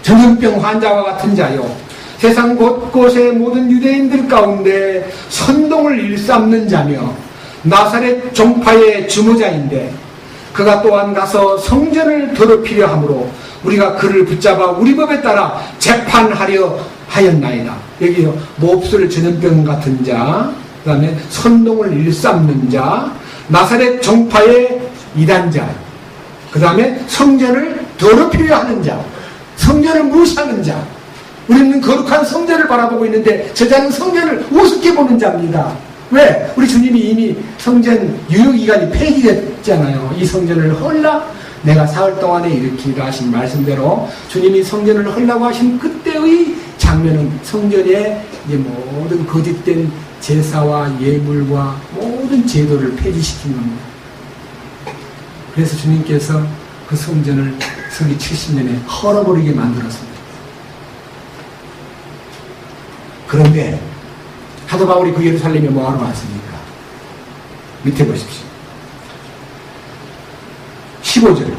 전염병 환자와 같은 자요, 세상 곳곳의 모든 유대인들 가운데 선동을 일삼는 자며 나사렛 종파의 주모자인데 그가 또한 가서 성전을 더럽히려 하므로 우리가 그를 붙잡아 우리 법에 따라 재판하려 하였나이다. 여기요, 몹쓸 전염병 같은 자, 그 다음에 선동을 일삼는 자, 나사렛 종파의 이단자, 그 다음에 성전을 더럽히려 하는 자, 성전을 무시하는 자. 우리는 거룩한 성전을 바라보고 있는데 저 자는 성전을 우습게 보는 자입니다. 왜? 우리 주님이 이미 성전 유효기간이 폐기됐잖아요. 이 성전을 헐라 내가 사흘 동안에 일으키라 하신 말씀대로 주님이 성전을 헐라고 하신 그때의 장면은 성전에 이제 모든 거짓된 제사와 예물과 모든 제도를 폐지시킨 겁니다. 그래서 주님께서 그 성전을 서기 70년에 헐어버리게 만들었습니다. 그런데 사도 바울이 그 예루살렘에 뭐하러 왔습니까? 밑에 보십시오. 15절.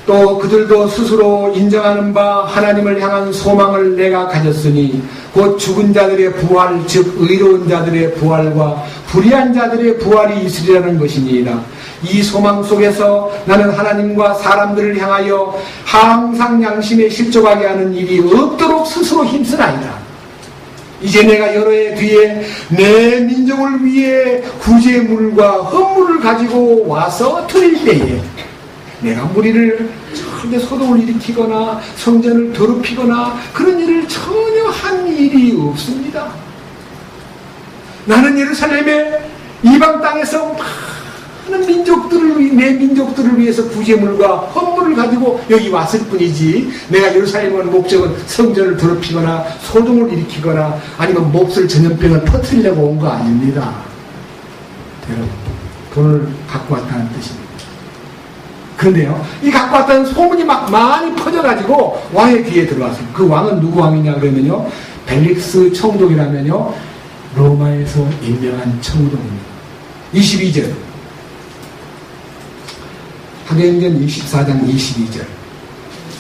또 그들도 스스로 인정하는 바 하나님을 향한 소망을 내가 가졌으니 곧 죽은 자들의 부활, 즉 의로운 자들의 부활과 불의한 자들의 부활이 있으리라는 것이니이다. 이 소망 속에서 나는 하나님과 사람들을 향하여 항상 양심에 실족하게 하는 일이 없도록 스스로 힘쓰나이다. 이제 내가 여러 해 뒤에 내 민족을 위해 구제물과 헌물을 가지고 와서 드릴 때에 내가 무리를 절대 소동을 일으키거나 성전을 더럽히거나 그런 일을 전혀 한 일이 없습니다. 나는 예루살렘의 이방 땅에서 많은 민족들을, 내 민족들을 위해서 구제물과 헌물을 가지고 여기 왔을 뿐이지 내가 예루살렘에 온 목적은 성전을 더럽히거나 소동을 일으키거나 아니면 몹쓸 전염병을 퍼뜨리려고 온 거 아닙니다. 여러분, 돈을 갖고 왔다는 뜻입니다. 그런데요, 이 갖고 왔다는 소문이 막 많이 퍼져가지고 왕의 귀에 들어왔습니다. 그 왕은 누구 왕이냐 그러면요, 벨릭스 총독이라면요, 로마에서 임명한 총독입니다. 22절. 사도행전 24장 22절.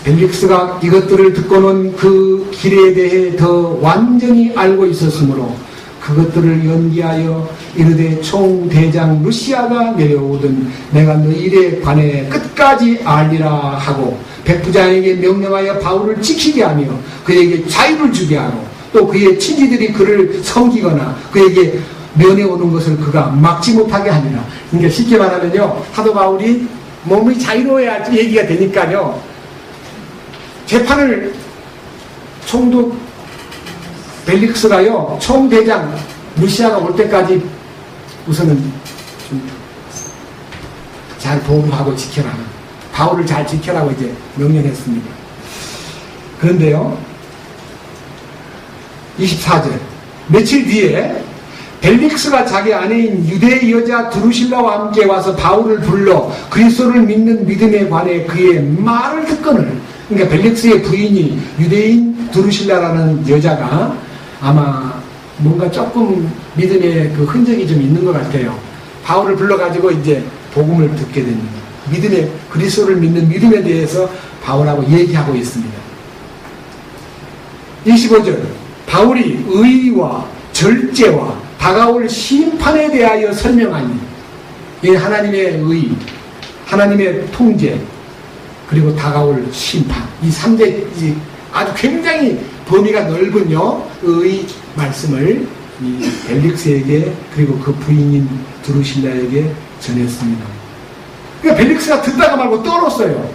벨릭스가 이것들을 듣고는 그 길에 대해 더 완전히 알고 있었으므로 그것들을 연기하여 이르되 총대장 루시아가 내려오든 내가 너희 일에 관해 끝까지 알리라 하고 백부장에게 명령하여 바울을 지키게 하며 그에게 자유를 주게 하고 또 그의 친지들이 그를 섬기거나 그에게 면해오는 것을 그가 막지 못하게 하니라. 그러니까 쉽게 말하면요, 사도 바울이 몸이 자유로워야 얘기가 되니까요, 재판을 총독 벨릭스가요, 총대장 루시아가 올 때까지 우선은 좀 잘 보호하고 지켜라, 바울을 잘 지켜라고 이제 명령했습니다. 그런데요, 24절. 며칠 뒤에 벨릭스가 자기 아내인 유대 여자 드루실라와 함께 와서 바울을 불러 그리스도를 믿는 믿음에 관해 그의 말을 듣거늘. 그러니까 벨릭스의 부인이 유대인 드루실라라는 여자가 아마 뭔가 조금 믿음의 그 흔적이 좀 있는 것 같아요. 바울을 불러가지고 이제 복음을 듣게 됩니다. 믿음의, 그리스도를 믿는 믿음에 대해서 바울하고 얘기하고 있습니다. 25절, 바울이 의와 절제와 다가올 심판에 대하여 설명하니, 이 하나님의 의, 하나님의 통제, 그리고 다가올 심판, 이 3대 아주 굉장히 범위가 넓은요 의 말씀을 이 벨릭스에게 그리고 그 부인인 드루실라에게 전했습니다. 그러니까 벨릭스가 듣다가 말고 떨었어요.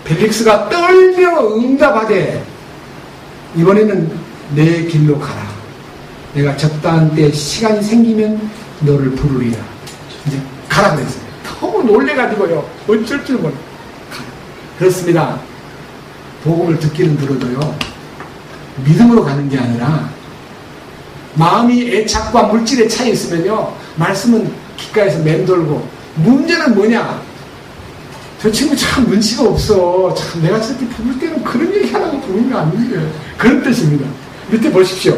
벨릭스가 떨며 응답하되 이번에는 내 길로 가라. 내가 적당한 때 시간이 생기면 너를 부르리라. 이제 가라 그랬어요. 너무 놀래가지고요. 어쩔 줄 몰라. 그렇습니다. 복음을 듣기는 들어도요. 믿음으로 가는 게 아니라 마음이 애착과 물질에 차 있으면요. 말씀은 귓가에서 맴돌고 문제는 뭐냐? 저 친구 참 눈치가 없어. 참 내가 저렇게 부를 때는 그런 얘기 하라고 부르는 거 아니에요. 그런 뜻입니다. 밑에 보십시오.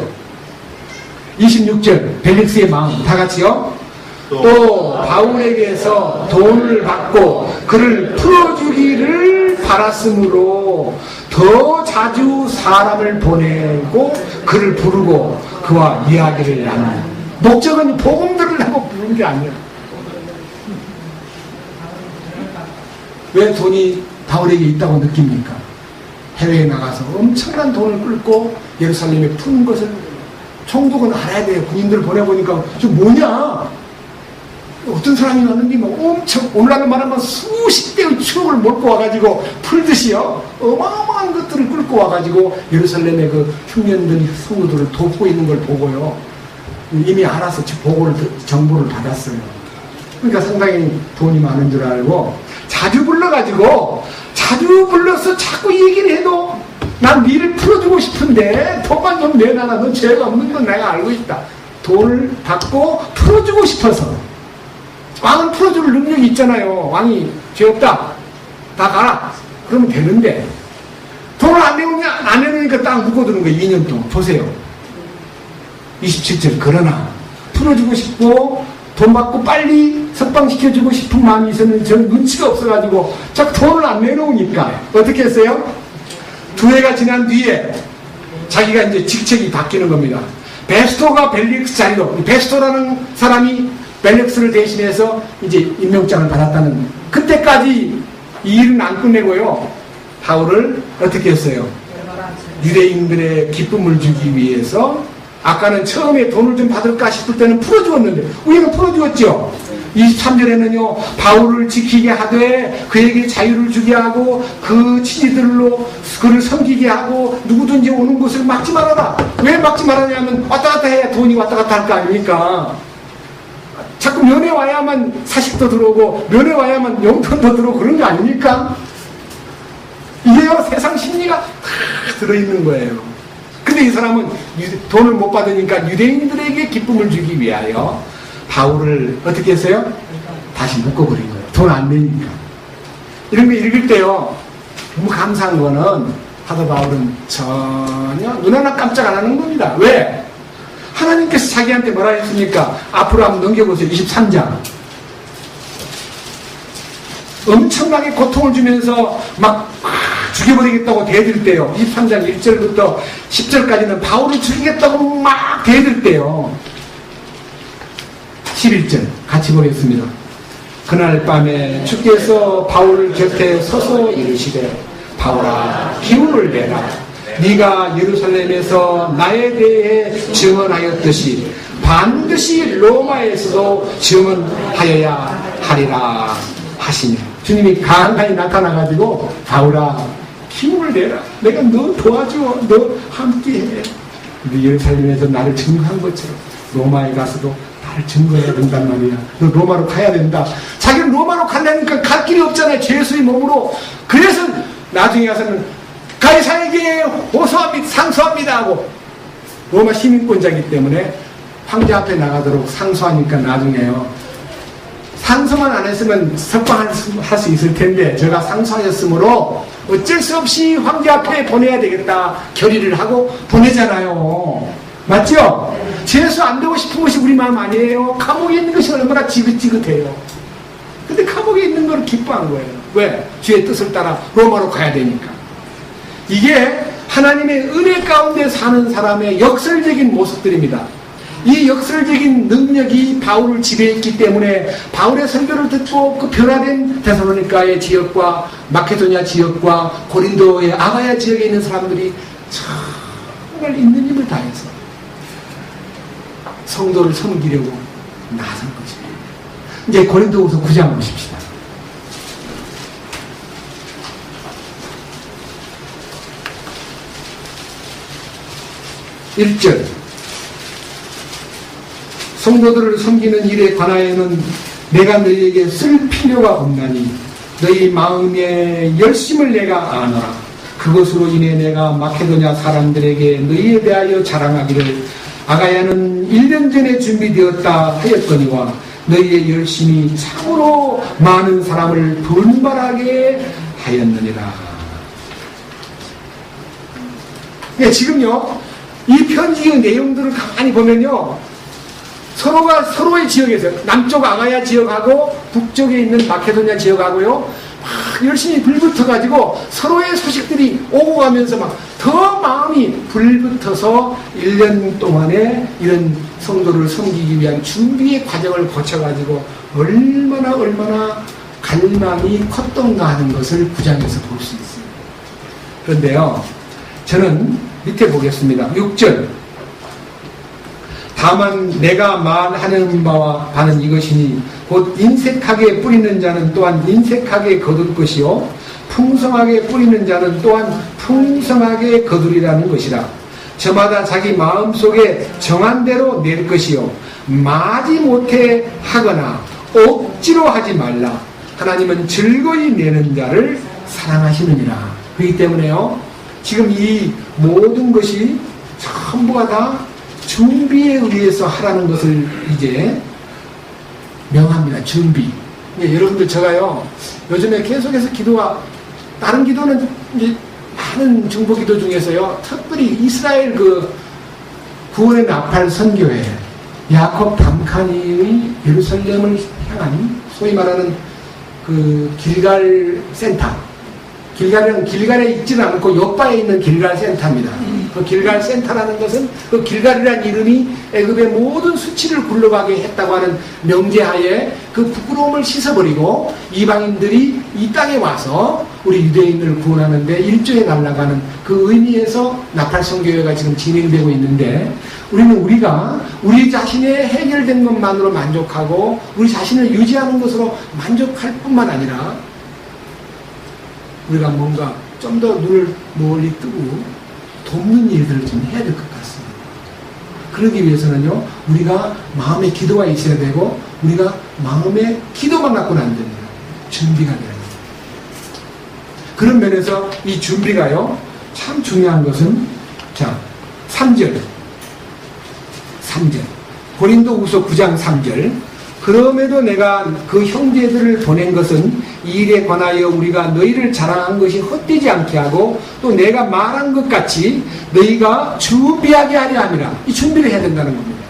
26절 벨릭스의 마음 다 같이요. 또 바울에게서 돈을 받고 그를 풀어주기를 바랐으므로 더 자주 사람을 보내고 그를 부르고 그와 이야기를 나누는 목적은 복음 들으려고 부른 게 아니야. 왜 돈이 바울에게 있다고 느낍니까? 해외에 나가서 엄청난 돈을 끌고 예루살렘에 푸는 것을 총독은 알아야 돼요. 군인들 보내보니까 저 뭐냐? 어떤 사람이 왔는데 막 엄청 오늘날로 말하면 수십 대의 추억을 몰고 와가지고 풀듯이요 어마어마한 것들을 끌고 와가지고 예루살렘의 그 흉년들 성도들을 돕고 있는 걸 보고요 이미 알아서 정보를 받았어요. 그러니까 상당히 돈이 많은 줄 알고 자주 불러서 자꾸 얘기를 해도 난 니를 풀어주고 싶은데 돈만 좀 내놔라. 넌 죄가 없는 건 내가 알고 있다. 돈을 받고 풀어주고 싶어서. 왕은 풀어줄 능력이 있잖아요. 왕이 죄 없다. 다 가라. 그러면 되는데 돈을 안 내놓으니까 딱 묶어두는 거예요. 2년 동안. 보세요. 27절 그러나 풀어주고 싶고 돈 받고 빨리 석방시켜주고 싶은 마음이 있었는데 저는 눈치가 없어가지고 자꾸 돈을 안 내놓으니까 어떻게 했어요? 2해가 지난 뒤에 자기가 이제 직책이 바뀌는 겁니다. 베스토가 벨릭스 자리로, 베스토라는 사람이 벨릭스를 대신해서 이제 임명장을 받았다는, 그때까지 이 일은 안 끝내고요. 바울을 어떻게 했어요? 유대인들의 기쁨을 주기 위해서, 아까는 처음에 돈을 좀 받을까 싶을 때는 풀어주었는데, 우리는 풀어주었죠. 23절에는요, 바울을 지키게 하되 그에게 자유를 주게 하고 그 친지들로 그를 섬기게 하고 누구든지 오는 곳을 막지 말아라. 왜 막지 말아냐면 왔다 갔다 해야 돈이 왔다 갔다 할 거 아닙니까? 자꾸 면회 와야만 사식도 들어오고 면회 와야만 용돈도 들어오고 그런 거 아닙니까? 이게요, 세상 심리가 다 들어있는 거예요. 근데 이 사람은 돈을 못 받으니까 유대인들에게 기쁨을 주기 위하여 바울을 어떻게 했어요? 다시 묶어버린 거예요. 돈 안 내니까. 이런 거 읽을 때요, 너무 감사한 거는 사도 바울은 전혀 눈 하나 깜짝 안 하는 겁니다. 왜? 하나님께서 자기한테 뭐라 했습니까? 앞으로 한번 넘겨보세요. 23장. 엄청나게 고통을 주면서 막 죽여버리겠다고 대들 때요. 23장 1절부터 10절까지는 바울을 죽이겠다고 막 대들 때요. 11절 같이 보겠습니다. 그날 밤에 주께서 바울 곁에 서서 이르시되 바울아 기운을 내라. 네가 예루살렘에서 나에 대해 증언하였듯이 반드시 로마에서도 증언하여야 하리라 하시니, 주님이 간간히 나타나가지고 바울아 기운을 내라. 내가 너 도와줘. 너 함께해. 예루살렘에서 나를 증거한 것처럼 로마에 가서도 증거해야 된단 말이야. 너 로마로 가야 된다. 자기는 로마로 가려니까 갈 길이 없잖아요. 죄수의 몸으로. 그래서 나중에 가서는 가이사에게 호소합니다. 상소합니다 하고, 로마 시민권자이기 때문에 황제 앞에 나가도록 상소하니까 나중에요, 상소만 안 했으면 석방할 수 있을 텐데 제가 상소하였으므로 어쩔 수 없이 황제 앞에 보내야 되겠다 결의를 하고 보내잖아요. 맞죠? 죄수 안 되고 싶은 것이 우리 마음 아니에요? 감옥에 있는 것이 얼마나 지긋지긋해요. 근데 감옥에 있는 걸 기뻐한 거예요. 왜? 주의 뜻을 따라 로마로 가야 되니까. 이게 하나님의 은혜 가운데 사는 사람의 역설적인 모습들입니다. 이 역설적인 능력이 바울을 지배했기 때문에 바울의 설교를 듣고 그 변화된 데살로니가의 지역과 마케도냐 지역과 고린도의 아가야 지역에 있는 사람들이 정말 있는 힘을 다해서 성도를 섬기려고 나선 것입니다. 이제 고린도후서 9장 보십시다. 1절 성도들을 섬기는 일에 관하여는 내가 너희에게 쓸 필요가 없나니 너희 마음의 열심을 내가 아노라. 그것으로 인해 내가 마케도냐 사람들에게 너희에 대하여 자랑하기를 아가야는 1년 전에 준비되었다 하였거니와 너희의 열심이 참으로 많은 사람을 분발하게 하였느니라. 예, 지금요 이 편지의 내용들을 가만히 보면요 서로가 서로의 지역에서 남쪽 아가야 지역하고 북쪽에 있는 마케도냐 지역하고요 막 열심히 불붙어가지고 서로의 소식들이 오고 가면서 막 더 마음이 불붙어서 1년 동안에 이런 성도를 섬기기 위한 준비의 과정을 거쳐가지고 얼마나 갈망이 컸던가 하는 것을 9장에서 볼 수 있습니다. 그런데요 저는 밑에 보겠습니다. 6절 다만 내가 말하는 바와 바는 이것이니 곧 인색하게 뿌리는 자는 또한 인색하게 거둘 것이요 풍성하게 뿌리는 자는 또한 풍성하게 거두리라는 것이라. 저마다 자기 마음속에 정한 대로 낼 것이요 마지못해 하거나 억지로 하지 말라. 하나님은 즐거이 내는 자를 사랑하시느니라. 그렇기 때문에요 지금 이 모든 것이 전부가 다 준비에 의해서 하라는 것을 이제 명합니다. 준비. 예, 여러분들 제가요 요즘에 계속해서 기도가 다른 기도는 이제 많은 중보 기도 중에서요 특별히 이스라엘 그 구원의 나팔 선교회 야콥 담카니의 예루살렘을 향한 소위 말하는 그 길갈 센터 길갈은 길갈에 있지는 않고 요바에 있는 길갈 센터입니다. 그 길갈 센터라는 것은 그 길갈이라는 이름이 애굽의 모든 수치를 굴러가게 했다고 하는 명제하에 그 부끄러움을 씻어버리고 이방인들이 이 땅에 와서 우리 유대인을 구원하는데 일조에 날아가는 그 의미에서 나팔 선교회가 지금 진행되고 있는데 우리가 우리 자신의 해결된 것만으로 만족하고 우리 자신을 유지하는 것으로 만족할 뿐만 아니라 우리가 뭔가 좀 더 눈을 멀리 뜨고 돕는 일들을 좀 해야 될 것 같습니다. 그러기 위해서는요, 우리가 마음에 기도가 있어야 되고, 우리가 마음에 기도만 갖고는 안 됩니다. 준비가 돼야 됩니다. 그런 면에서 이 준비가요, 참 중요한 것은, 자, 3절. 고린도후서 9장 3절. 그럼에도 내가 그 형제들을 보낸 것은 이 일에 관하여 우리가 너희를 자랑한 것이 헛되지 않게 하고 또 내가 말한 것 같이 너희가 준비하게 하려 함이라. 이 준비를 해야 된다는 겁니다.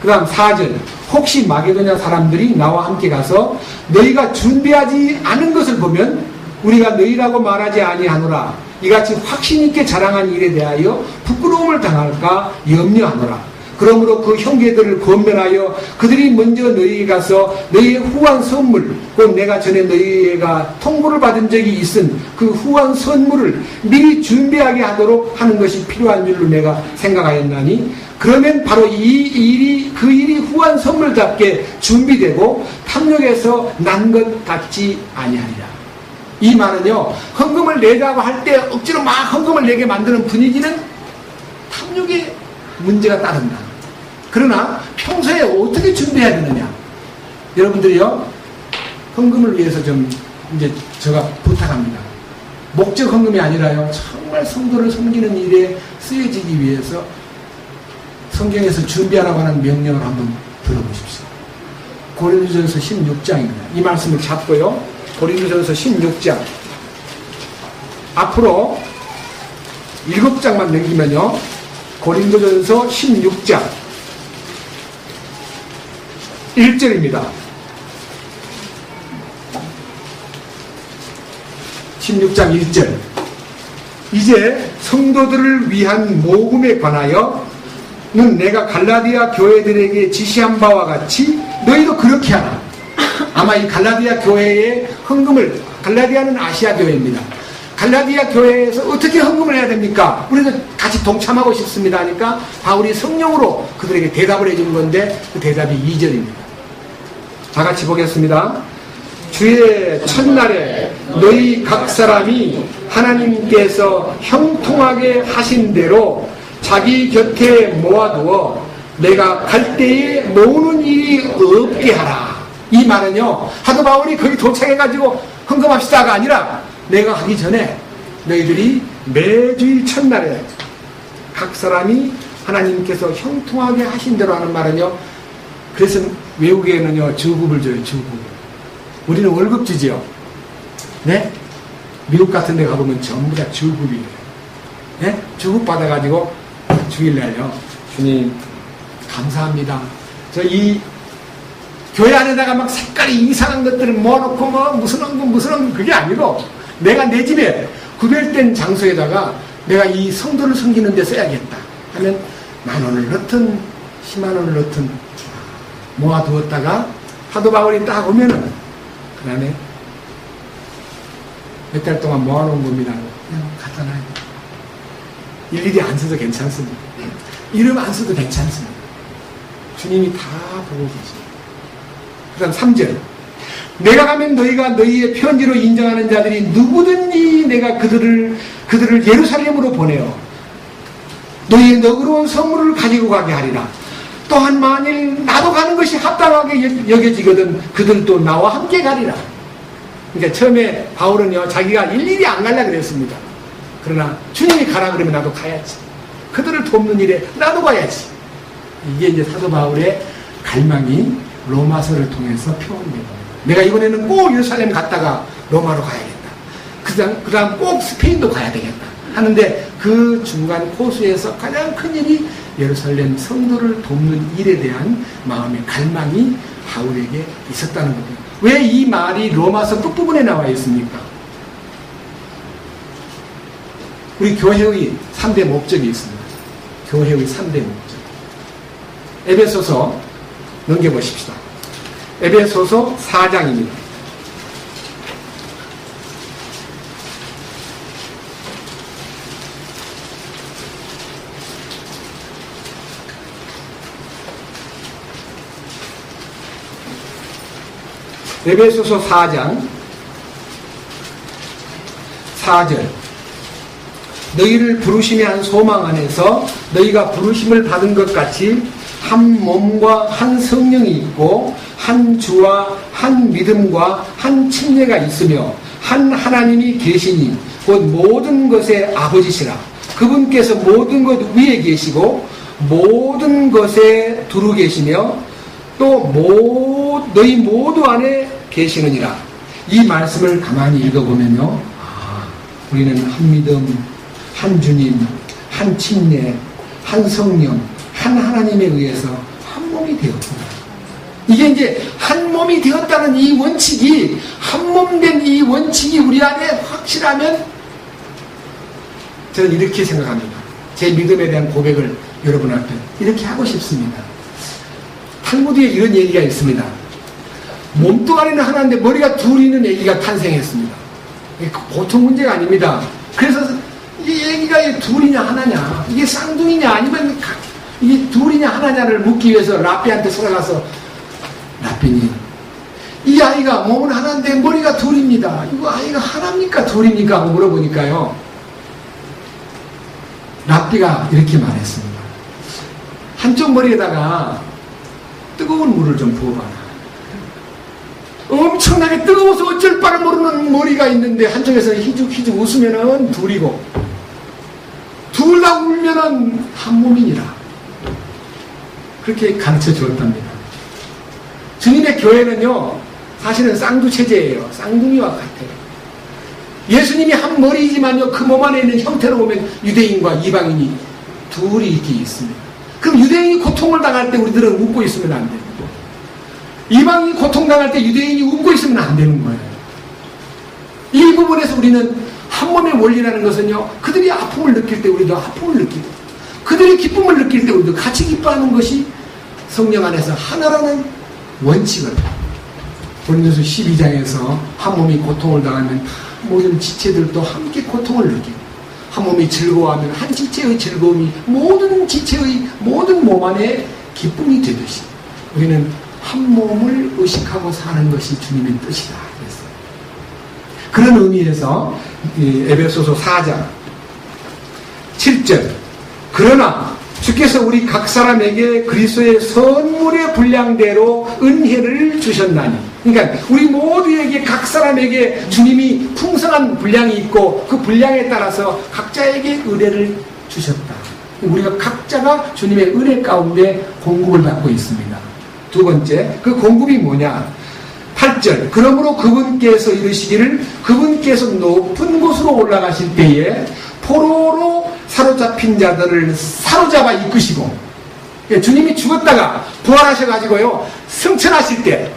그 다음 4절 혹시 마게도냐 사람들이 나와 함께 가서 너희가 준비하지 않은 것을 보면 우리가 너희라고 말하지 아니하노라. 이같이 확신 있게 자랑한 일에 대하여 부끄러움을 당할까 염려하노라. 그러므로 그 형제들을 권면하여 그들이 먼저 너희에게 가서 너희의 후한 선물, 곧 내가 전에 너희가 통보를 받은 적이 있은 그 후한 선물을 미리 준비하게 하도록 하는 것이 필요한 줄로 내가 생각하였나니 그러면 바로 그 일이 후한 선물답게 준비되고 탐욕에서 난 것 같지 아니하리라. 이 말은요, 헌금을 내자고 할 때 억지로 막 헌금을 내게 만드는 분위기는 탐욕의 문제가 따른다. 그러나 평소에 어떻게 준비해야 되느냐? 여러분들이요, 헌금을 위해서 좀 이제 제가 부탁합니다. 목적 헌금이 아니라요, 정말 성도를 섬기는 일에 쓰여지기 위해서 성경에서 준비하라고 하는 명령을 한번 들어보십시오. 고린도전서 16장입니다. 이 말씀을 잡고요, 고린도전서 16장. 앞으로 7장만 넘기면요, 고린도전서 16장 1절입니다. 16장 1절. 이제 성도들을 위한 모금에 관하여는 내가 갈라디아 교회들에게 지시한 바와 같이 너희도 그렇게 하라. 아마 이 갈라디아 교회의 헌금을, 갈라디아는 아시아 교회입니다. 갈라디아 교회에서 어떻게 헌금을 해야 됩니까? 우리도 같이 동참하고 싶습니다 하니까 바울이 성령으로 그들에게 대답을 해준 건데 그 대답이 2절입니다. 다 같이 보겠습니다. 주의 첫날에 너희 각 사람이 하나님께서 형통하게 하신 대로 자기 곁에 모아두어 내가 갈 때에 모으는 일이 없게 하라. 이 말은요, 사도 바울이 거기 도착해가지고 헌금합시다가 아니라 내가 하기 전에 너희들이 매주일 첫날에 각 사람이 하나님께서 형통하게 하신 대로 하는 말은요, 그래서 외국에는요 주급을 줘요. 주급. 우리는 월급 주지요. 네? 미국 같은 데 가보면 전부 다 주급이에요. 네? 주급 받아가지고 주일날요, 주님 감사합니다. 저 이 교회 안에다가 막 색깔이 이상한 것들을 모아놓고 뭐 무슨 헌금 그게 아니고 내가 내 집에 구별된 장소에다가 내가 이 성도를 섬기는 데 써야겠다 하면 10,000원을 넣든 100,000원을 넣든 모아두었다가 사도 바울이 딱 오면은 그 다음에 몇 달 동안 모아놓은 겁니다. 그냥 갖다 놔야 돼. 일일이 안 써도 괜찮습니다. 이름 안 써도 괜찮습니다. 주님이 다 보고 계십니다. 그 다음 3절. 내가 가면 너희가 너희의 편지로 인정하는 자들이 누구든지 내가 그들을 예루살렘으로 보내어 너희의 너그러운 선물을 가지고 가게 하리라. 또한 만일 나도 가는 것이 합당하게 여겨지거든 그들도 나와 함께 가리라. 그러니까 처음에 바울은요 자기가 일일이 안 가려고 그랬습니다. 그러나 주님이 가라 그러면 나도 가야지. 그들을 돕는 일에 나도 가야지. 이게 이제 사도 바울의 갈망이 로마서를 통해서 표현됩니다. 내가 이번에는 꼭 예루살렘 갔다가 로마로 가야겠다. 그 다음 꼭 스페인도 가야 되겠다 하는데 그 중간 코스에서 가장 큰 일이 예루살렘 성도를 돕는 일에 대한 마음의 갈망이 바울에게 있었다는 겁니다. 왜 이 말이 로마서 끝부분에 나와 있습니까? 우리 교회의 3대 목적이 있습니다. 교회의 3대 목적. 에베소서 넘겨보십시다. 에베소서 4장입니다. 에베소서 4장 4절. 너희를 부르심의 한 소망 안에서 너희가 부르심을 받은 것 같이 한 몸과 한 성령이 있고 한 주와 한 믿음과 한 침례가 있으며 한 하나님이 계시니 곧 모든 것의 아버지시라. 그분께서 모든 것 위에 계시고 모든 것에 두루 계시며 또 너희 모두 안에 계시느니라. 이 말씀을 가만히 읽어보면요, 우리는 한 믿음, 한 주님, 한 침례, 한 성령, 한 하나님에 의해서 한 몸이 되었구나. 이게 이제 한 몸이 되었다는 이 원칙이, 한 몸 된 이 원칙이 우리 안에 확실하면 저는 이렇게 생각합니다. 제 믿음에 대한 고백을 여러분 앞에 이렇게 하고 싶습니다. 탈무드에 이런 얘기가 있습니다. 몸뚱아리는 하나인데 머리가 둘 있는 애기가 탄생했습니다. 보통 문제가 아닙니다. 그래서 이 애기가 둘이냐 하나냐, 이게 쌍둥이냐 아니면 이게 둘이냐 하나냐를 묻기 위해서 라삐한테 찾아가서, 라삐님, 이 아이가 몸은 하나인데 머리가 둘입니다. 이거 아이가 하나입니까 둘입니까? 하고 물어보니까요, 라삐가 이렇게 말했습니다. 한쪽 머리에다가 뜨거운 물을 좀 부어봐라. 엄청나게 뜨거워서 어쩔 바를 모르는 머리가 있는데 한쪽에서 희죽희죽 웃으면은 둘이고 둘 다 울면은 한 몸이니라. 그렇게 가르쳐 주었답니다. 주님의 교회는요 사실은 쌍두체제예요. 쌍둥이와 같아요. 예수님이 한 머리이지만요 그 몸 안에 있는 형태로 보면 유대인과 이방인이 둘이 이렇게 있습니다. 그럼 유대인이 고통을 당할 때 우리들은 웃고 있으면 안 돼요. 이방인이 고통당할 때 유대인이 웃고 있으면 안 되는 거예요. 이 부분에서 우리는 한 몸의 원리라는 것은요, 그들이 아픔을 느낄 때 우리도 아픔을 느끼고, 그들이 기쁨을 느낄 때 우리도 같이 기뻐하는 것이 성령 안에서 하나라는 원칙을, 고린도서 12장에서 한 몸이 고통을 당하면 모든 지체들도 함께 고통을 느끼고, 한 몸이 즐거워하면 한 지체의 즐거움이 모든 지체의 모든 몸 안에 기쁨이 되듯이 우리는 한 몸을 의식하고 사는 것이 주님의 뜻이다 그랬어요. 그런 의미에서 에베소서 4장 7절, 그러나 주께서 우리 각 사람에게 그리스도의 선물의 분량대로 은혜를 주셨나니, 그러니까 우리 모두에게 각 사람에게 주님이 풍성한 분량이 있고 그 분량에 따라서 각자에게 은혜를 주셨다. 우리가 각자가 주님의 은혜 가운데 공급을 받고 있습니다. 두 번째, 그 공급이 뭐냐? 8절, 그러므로 그분께서 이르시기를 그분께서 높은 곳으로 올라가실 때에 포로로 사로잡힌 자들을 사로잡아 이끄시고, 주님이 죽었다가 부활하셔가지고요 승천하실 때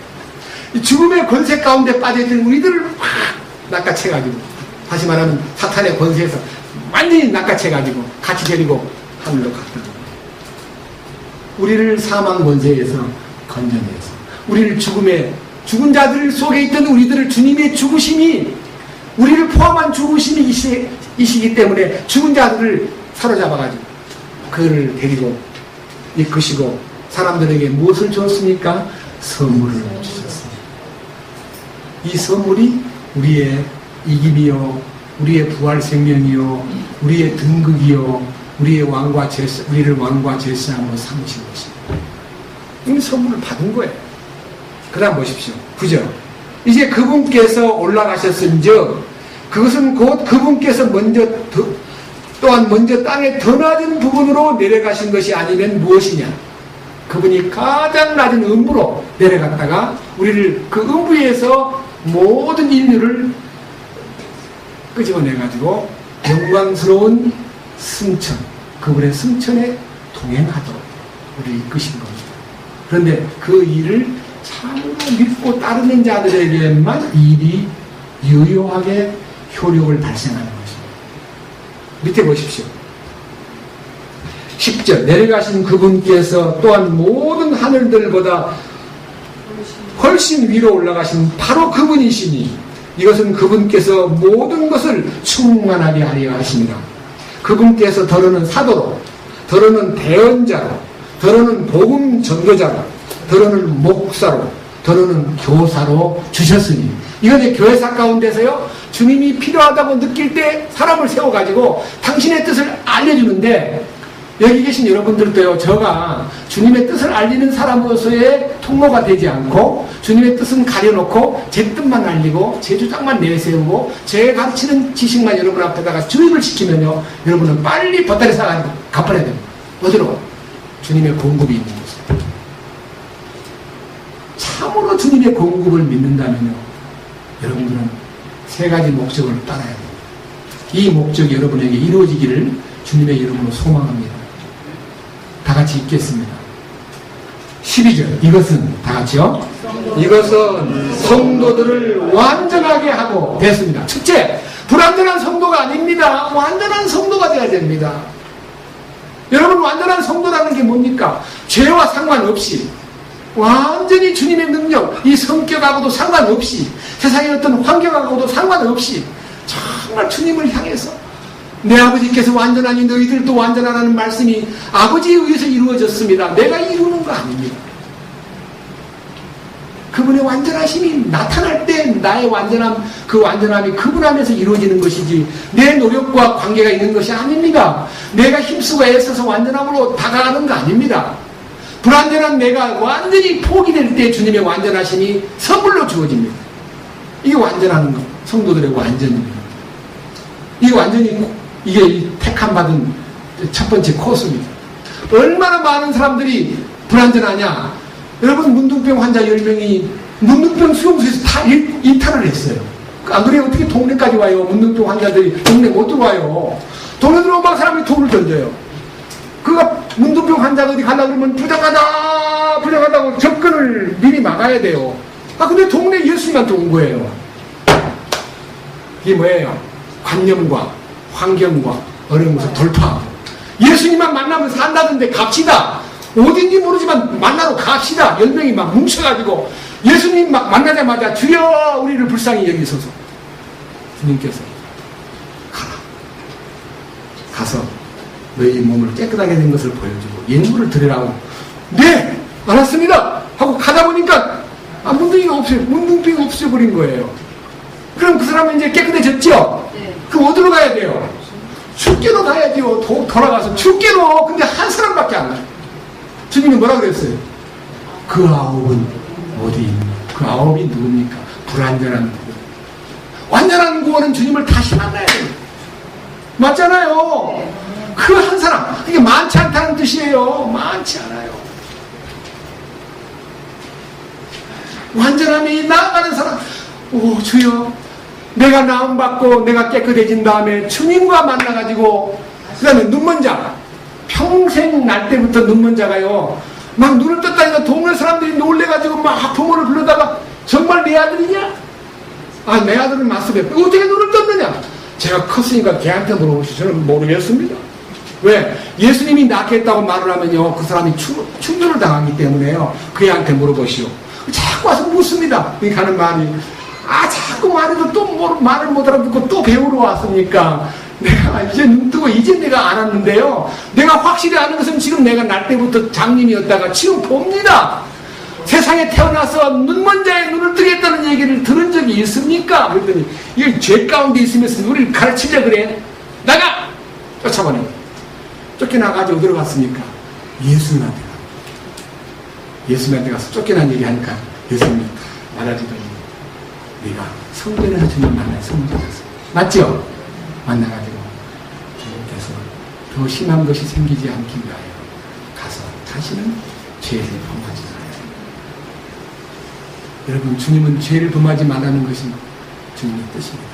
죽음의 권세 가운데 빠져있던 우리들을 확 낚아채가지고, 다시 말하면 사탄의 권세에서 완전히 낚아채가지고 같이 데리고 하늘로 갔다. 우리를 사망 권세에서 건져내서 우리를 죽은 자들 속에 있던 우리들을 주님의 죽으심이, 우리를 포함한 죽으심이 이시기 때문에 죽은 자들을 사로잡아가지고 그를 데리고 이끄시고 사람들에게 무엇을 줬습니까? 선물을 주셨습니다. 이 선물이 우리의 이김이요, 우리의 부활 생명이요, 우리의 등극이요, 우리를 왕과 제사장으로 삼으신 것입니다. 이 선물을 받은 거예요. 그 다음 보십시오. 9절. 이제 그분께서 올라가셨은즉 그것은 곧 그분께서 또한 먼저 땅의 더 낮은 부분으로 내려가신 것이 아니면 무엇이냐? 그분이 가장 낮은 음부로 내려갔다가 우리를 그 음부에서 모든 인류를 끄집어내가지고 영광스러운 승천, 그분의 승천에 동행하도록 우리를 이끄신 겁니다. 그런데 그 일을 참으로 믿고 따르는 자들에게만 일이 유효하게 효력을 발생하는 것입니다. 밑에 보십시오. 10절, 내려가신 그분께서 또한 모든 하늘들보다 훨씬 위로 올라가신 바로 그분이시니 이것은 그분께서 모든 것을 충만하게 하려 하십니다. 그분께서 더러는 사도로, 더러는 대언자로, 더러는 복음 전도자로, 더러는 목사로, 더러는 교사로 주셨으니, 이것의 교회사 가운데서요 주님이 필요하다고 느낄 때 사람을 세워가지고 당신의 뜻을 알려주는데, 여기 계신 여러분들도요, 저가 주님의 뜻을 알리는 사람으로서의 통로가 되지 않고 주님의 뜻은 가려놓고 제 뜻만 알리고 제 주장만 내세우고 제 가르치는 지식만 여러분 앞에다가 주입을 시키면요, 여러분은 빨리 보따리 사가지고 갚아야 됩니다. 어디로? 주님의 공급이 있는 곳으로. 참으로 주님의 공급을 믿는다면요, 여러분들은 세 가지 목적을 따라야 됩니다. 이 목적이 여러분에게 이루어지기를 주님의 이름으로 소망합니다. 다 같이 읽겠습니다. 12절, 이것은 다 같이요. 이것은 성도들을 완전하게 하고 됐습니다. 첫째, 불완전한 성도가 아닙니다. 완전한 성도가 되어야 됩니다. 여러분, 완전한 성도라는 게 뭡니까? 죄와 상관없이 완전히 주님의 능력, 이 성격하고도 상관없이, 세상의 어떤 환경하고도 상관없이 정말 주님을 향해서 내 아버지께서 완전하니 너희들도 완전하라는 말씀이 아버지에 의해서 이루어졌습니다. 내가 이루는 거 아닙니다. 그분의 완전하심이 나타날 때 나의 완전함, 그 완전함이 그분 안에서 이루어지는 것이지 내 노력과 관계가 있는 것이 아닙니다. 내가 힘쓰고 애써서 완전함으로 다가가는 거 아닙니다. 불완전한 내가 완전히 포기될 때 주님의 완전하심이 선물로 주어집니다. 이게 완전한 것, 성도들의 완전입니다. 이게 완전히 이게 택함 받은 첫 번째 코스입니다. 얼마나 많은 사람들이 불완전하냐? 여러분, 문둥병 환자 10명이 문둥병 수용소에서 다 이탈을 했어요. 안 그래요? 어떻게 동네까지 와요? 문둥병 환자들이 동네 못 들어와요. 동네 들어오면 사람이 돈을 던져요. 그가 문둥병 환자가 어디 가려고 그러면 부정하다고 접근을 미리 막아야 돼요. 근데 동네 예수님한테 온 거예요. 이게 뭐예요? 관념과 환경과 어려운 것을 돌파하고 예수님만 만나면 산다던데 갑시다. 어딘지 모르지만 만나러 갑시다. 10명이 막 뭉쳐가지고 예수님 막 만나자마자 주여 우리를 불쌍히 여기소서. 주님께서 가라. 가서 너희 몸을 깨끗하게 된 것을 보여주고 예물을 드리라고. 네! 알았습니다! 하고 가다 보니까 문둥병이 없어버린 거예요. 그럼 그 사람은 이제 깨끗해졌죠? 네. 그럼 어디로 가야 돼요? 축계로 가야지요. 돌아가서 축계로. 근데 한 사람밖에 안 가요. 주님이 뭐라 그랬어요? 그 아홉은 어디 있는? 그 아홉이 누굽니까? 불완전한 구원. 완전한 구원은 주님을 다시 만나야 돼요. 맞잖아요. 그 한 사람. 이게 많지 않다는 뜻이에요. 많지 않아요. 완전함이 나아가는 사람. 오, 주여. 내가 나음받고 내가 깨끗해진 다음에 주님과 만나가지고 그 다음에 눈먼 자. 평생 날 때부터 눈먼 자가요. 막 눈을 떴다니까 동네 사람들이 놀래가지고 막 부모를 불러다가 정말 내 아들이냐? 아, 내 아들은 맞습니다. 어떻게 눈을 떴느냐? 제가 컸으니까 걔한테 물어보시죠. 저는 모르겠습니다. 왜? 예수님이 낳겠다고 말을 하면요. 그 사람이 충돌을 당하기 때문에요. 그 애한테 물어보시오. 자꾸 와서 묻습니다. 그러니까 하는 말이 자꾸 말해도 또 말을 못 알아듣고 또 배우러 왔으니까 내가 이제 눈 뜨고 이제 내가 알았는데요. 내가 확실히 아는 것은 지금 내가 날 때부터 장님이었다가 지금 봅니다. 세상에 태어나서 눈먼 자의 눈을 뜨겠다는 얘기를 들은 적이 있습니까? 그랬더니 이게 죄 가운데 있으면서 우리를 가르치려 그래. 나가! 쫓아버려. 쫓겨나가지고 어디로 갔습니까? 예수님한테 가. 예수님한테 가서 쫓겨난 얘기 하니까 예수님이 말하지더니 네가 성전에서 주님 만나요. 성전에서. 맞죠? 만나가지고 주님께서 더 심한 것이 생기지 않기 위하여 가서 다시는 죄를 범하지 말아요. 여러분, 주님은 죄를 범하지 말라는 것이 주님의 뜻입니다.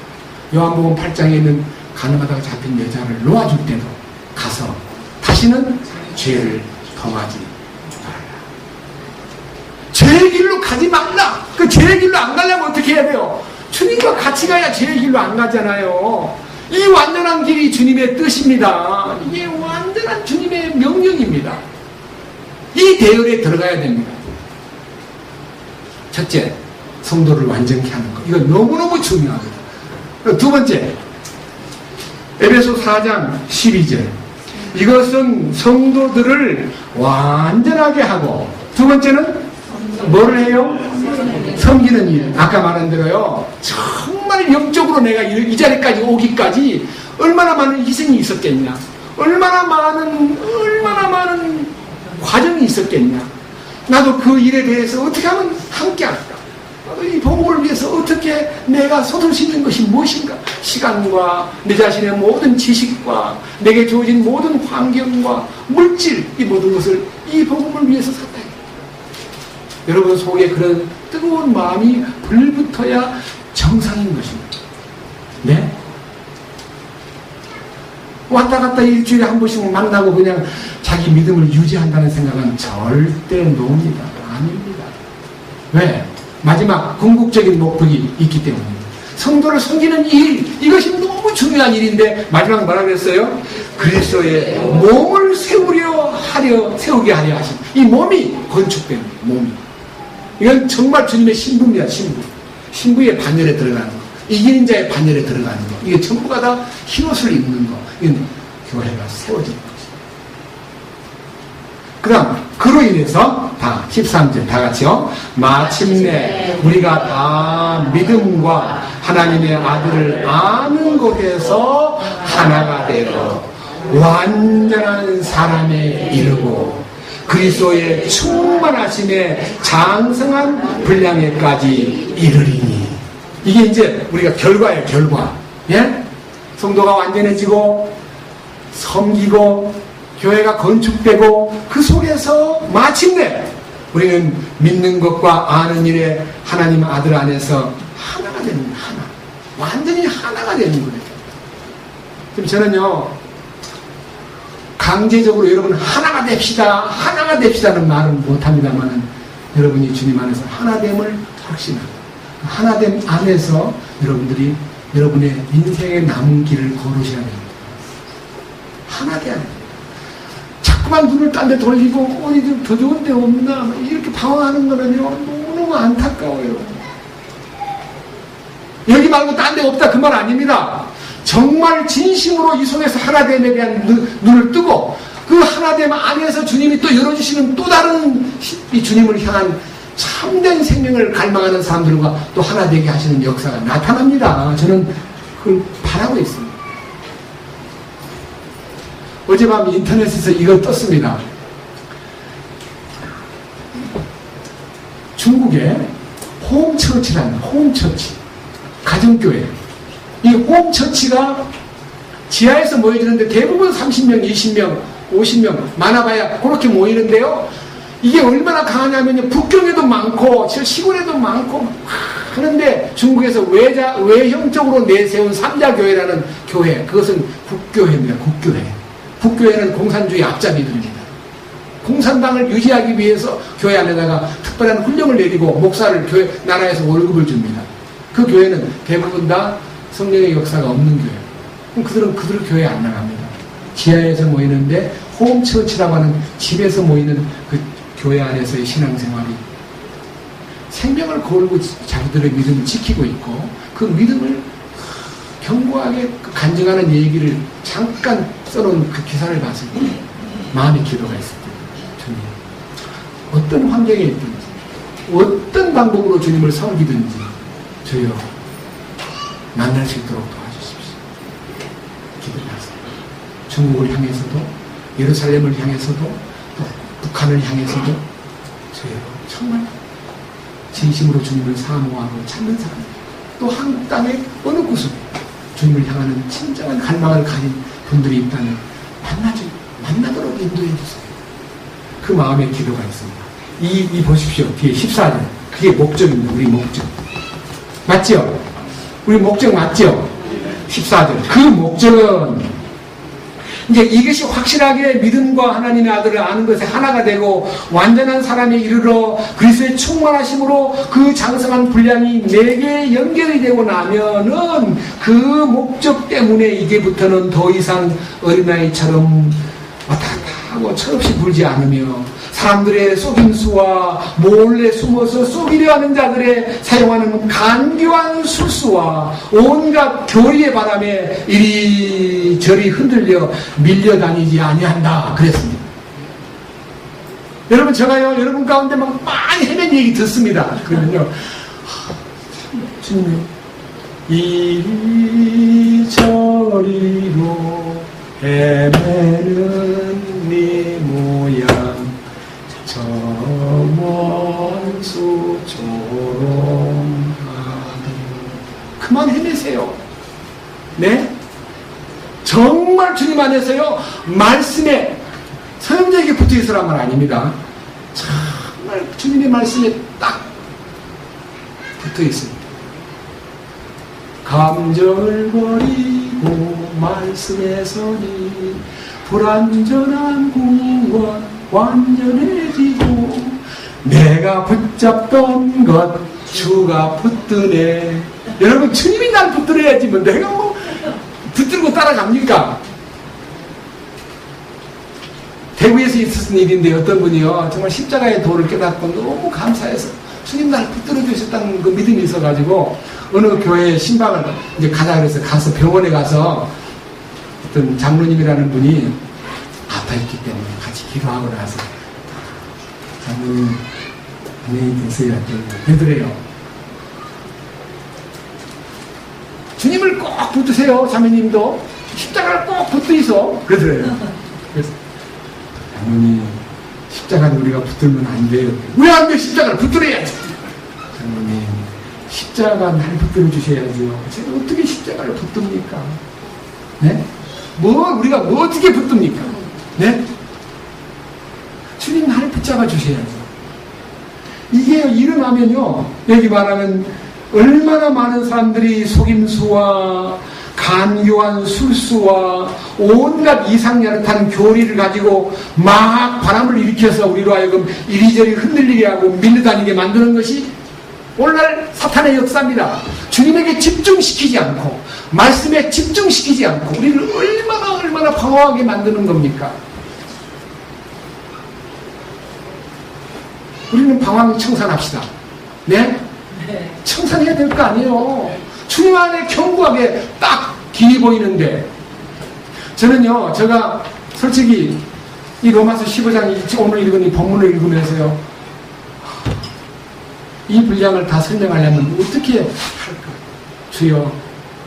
요한복음 8장에 있는 가늠하다가 잡힌 여자를 놓아줄 때도 가서 다시는 죄를 범하지 말라. 죄의 길로 가지 말라. 그 죄의 길로 안 가려면 어떻게 해야 돼요? 주님과 같이 가야 죄의 길로 안 가잖아요. 이 완전한 길이 주님의 뜻입니다. 이게 완전한 주님의 명령입니다. 이 대열에 들어가야 됩니다. 첫째, 성도를 완전케 하는 것. 이건 너무너무 중요합니다. 두 번째, 에베소 4장 12절. 이것은 성도들을 완전하게 하고, 두 번째는 뭐를 해요? 섬기는 일. 아까 말한 대로요. 정말 영적으로 내가 이 자리까지 오기까지 얼마나 많은 희생이 있었겠냐. 얼마나 많은 과정이 있었겠냐. 나도 그 일에 대해서 어떻게 하면 함께 할까? 나도 이 복음을 위해서 어떻게 내가 쏟을 수 있는 것이 무엇인가? 시간과 내 자신의 모든 지식과 내게 주어진 모든 환경과 물질, 이 모든 것을 이 복음을 위해서 샀다. 여러분 속에 그런 뜨거운 마음이 불붙어야 정상인 것입니다. 네? 왔다 갔다 일주일에 한 번씩 만나고 그냥 자기 믿음을 유지한다는 생각은 절대 노입니다. 아닙니다. 왜? 마지막 궁극적인 목적이 있기 때문입니다. 성도를 섬기는 일, 이것이 너무 중요한 일인데 마지막 뭐라 그랬어요? 그리스도의 몸을 세우게 하려 하신 이 몸이 건축됩니다. 몸이. 이건 정말 주님의 신부입니다. 신부의 반열에 들어가는 거. 이기는 자의 반열에 들어가는 거. 이게 전부가 다 흰옷을 입는 거. 이건 교회가 세워지는 것입니다. 그 다음, 그로 인해서 다 13절 다 같이요. 마침내 우리가 다 믿음과 하나님의 아들을 아는 것에서 하나가 되어 완전한 사람에 이르고 그리스도의 충만하심에 장성한 분량에까지 이르리니. 이게 이제 우리가 결과예요. 결과. 예? 성도가 완전해지고 섬기고 교회가 건축되고 그 속에서 마침내 우리는 믿는 것과 아는 일에 하나님 아들 안에서 하나가 되는 거예요. 하나. 완전히 하나가 되는 거예요. 지금 저는요, 강제적으로 여러분 하나가 됩시다는 말은 못합니다만 여러분이 주님 안에서 하나됨을 확신하고 하나됨 안에서 여러분들이 여러분의 인생의 남은 길을 걸으셔야 됩니다. 하나 돼. 자꾸만 눈을 딴 데 돌리고 어디 좀 더 좋은 데 없나 이렇게 방황하는 거는요 너무너무 안타까워요. 여기 말고 딴 데 없다 그 말 아닙니다. 정말 진심으로 이 속에서 하나됨에 대한 눈을 뜨고 그 하나됨 안에서 주님이 또 열어주시는 또 다른 이 주님을 향한 참된 생명을 갈망하는 사람들과 또 하나 되게 하시는 역사가 나타납니다. 저는 그걸 바라고 있습니다. 어젯밤 인터넷에서 이걸 떴습니다. 중국의 홈처치라는 홈처치 가정교회, 이 홈처치가 지하에서 모여지는데 대부분 30명, 20명, 50명 많아봐야 그렇게 모이는데요. 이게 얼마나 강하냐면요, 북경에도 많고 시골에도 많고 하는데 중국에서 외형적으로 내세운 삼자교회라는 교회, 그것은 국교회입니다. 국교회. 국교회는 공산주의 앞잡이들입니다. 공산당을 유지하기 위해서 교회 안에다가 특별한 훈령을 내리고 목사를 교회 나라에서 월급을 줍니다. 그 교회는 대부분 다 성령의 역사가 없는 교회. 그럼 그들은 그들 교회 안 나갑니다. 지하에서 모이는데 홈처치라고 하는 집에서 모이는 그 교회 안에서의 신앙생활이 생명을 걸고 자기들의 믿음을 지키고 있고 그 믿음을 견고하게 간증하는 얘기를 잠깐 써놓은 그 기사를 봤을 때 마음의 기도가 있을 때 주님 어떤 환경에 있든지 어떤 방법으로 주님을 섬기든지 주여 만날 수 있도록 도와주십시오. 기도하세요. 중국을 향해서도 예루살렘을 향해서도 또 북한을 향해서도 주여 정말 진심으로 주님을 사모하고 찾는 사람 또 한국 땅의 어느 곳으로 주님을 향하는 진정한 갈망을 가진 분들이 있다면 만나도록 인도해 주세요. 그 마음의 기도가 있습니다. 이 보십시오. 뒤에 14절. 그게 목적입니다. 우리 목적. 맞죠? 우리 목적 맞죠? 14절. 그 목적은 이제 이것이 확실하게 믿음과 하나님의 아들을 아는 것에 하나가 되고 완전한 사람에 이르러 그리스도의 충만하심으로 그 장성한 분량이 내게 연결이 되고 나면은 그 목적 때문에 이제부터는 더 이상 어린아이처럼 왔다 갔다 하고 철없이 굴지 않으며 사람들의 속임수와 몰래 숨어서 속이려 하는 자들의 사용하는 간교한 술수와 온갖 교리의 바람에 이리저리 흔들려 밀려다니지 아니한다 그랬습니다. 여러분 제가요 여러분 가운데 막 많이 헤맨 얘기 듣습니다. 그러면요 주님 이리저리로 헤매는 네 모양 저 먼 수초롱하니 그만 헤매세요. 네? 정말 주님 안에서요 말씀에 서영적이게 붙어있으란 말 아닙니다. 정말 주님의 말씀에 딱 붙어있습니다. 감정을 버리고 말씀에 서니 불완전한 공원 완전해지고 내가 붙잡던 것 주가 붙드네. 여러분 주님이 날 붙들어야지 뭐 내가 뭐 붙들고 따라갑니까? 대구에서 있었던 일인데 어떤 분이요 정말 십자가의 도를 깨닫고 너무 감사해서 주님 날 붙들어 주셨다는 그 믿음이 있어가지고 어느 교회 신방을 이제 가자 그래서 가서 병원에 가서 어떤 장로님이라는 분이 아파있기 때문에 같이 기도하고 나서 장로님 안녕히 계세요 그러더래요. 주님을 꼭 붙드세요. 자매님도 십자가를 꼭 붙드이소 그러더래요. 그래서 장로님 십자가는 우리가 붙들면 안 돼요. 왜 안 돼? 십자가를 붙들어야지. 장로님 십자가 날 붙들어 주셔야죠. 제가 어떻게 십자가를 붙듭니까? 네? 우리가 어떻게 붙듭니까? 네? 주님 나를 붙잡아 주셔야죠. 이게 일어나면요, 여기 말하면 얼마나 많은 사람들이 속임수와 간교한 술수와 온갖 이상야릇한 교리를 가지고 막 바람을 일으켜서 우리로 하여금 이리저리 흔들리게 하고 밀려다니게 만드는 것이 오늘날 사탄의 역사입니다. 주님에게 집중시키지 않고 말씀에 집중시키지 않고 우리를 얼마나 방황하게 만드는 겁니까? 우리는 방황 청산합시다. 네? 청산해야 될 거 아니에요. 주님 안에 견고하게 딱 길이 보이는데 저는요, 제가 솔직히 이 로마서 15장 오늘 읽은 이 본문을 읽으면서요, 이 분량을 다 설명하려면 어떻게 할까? 주여,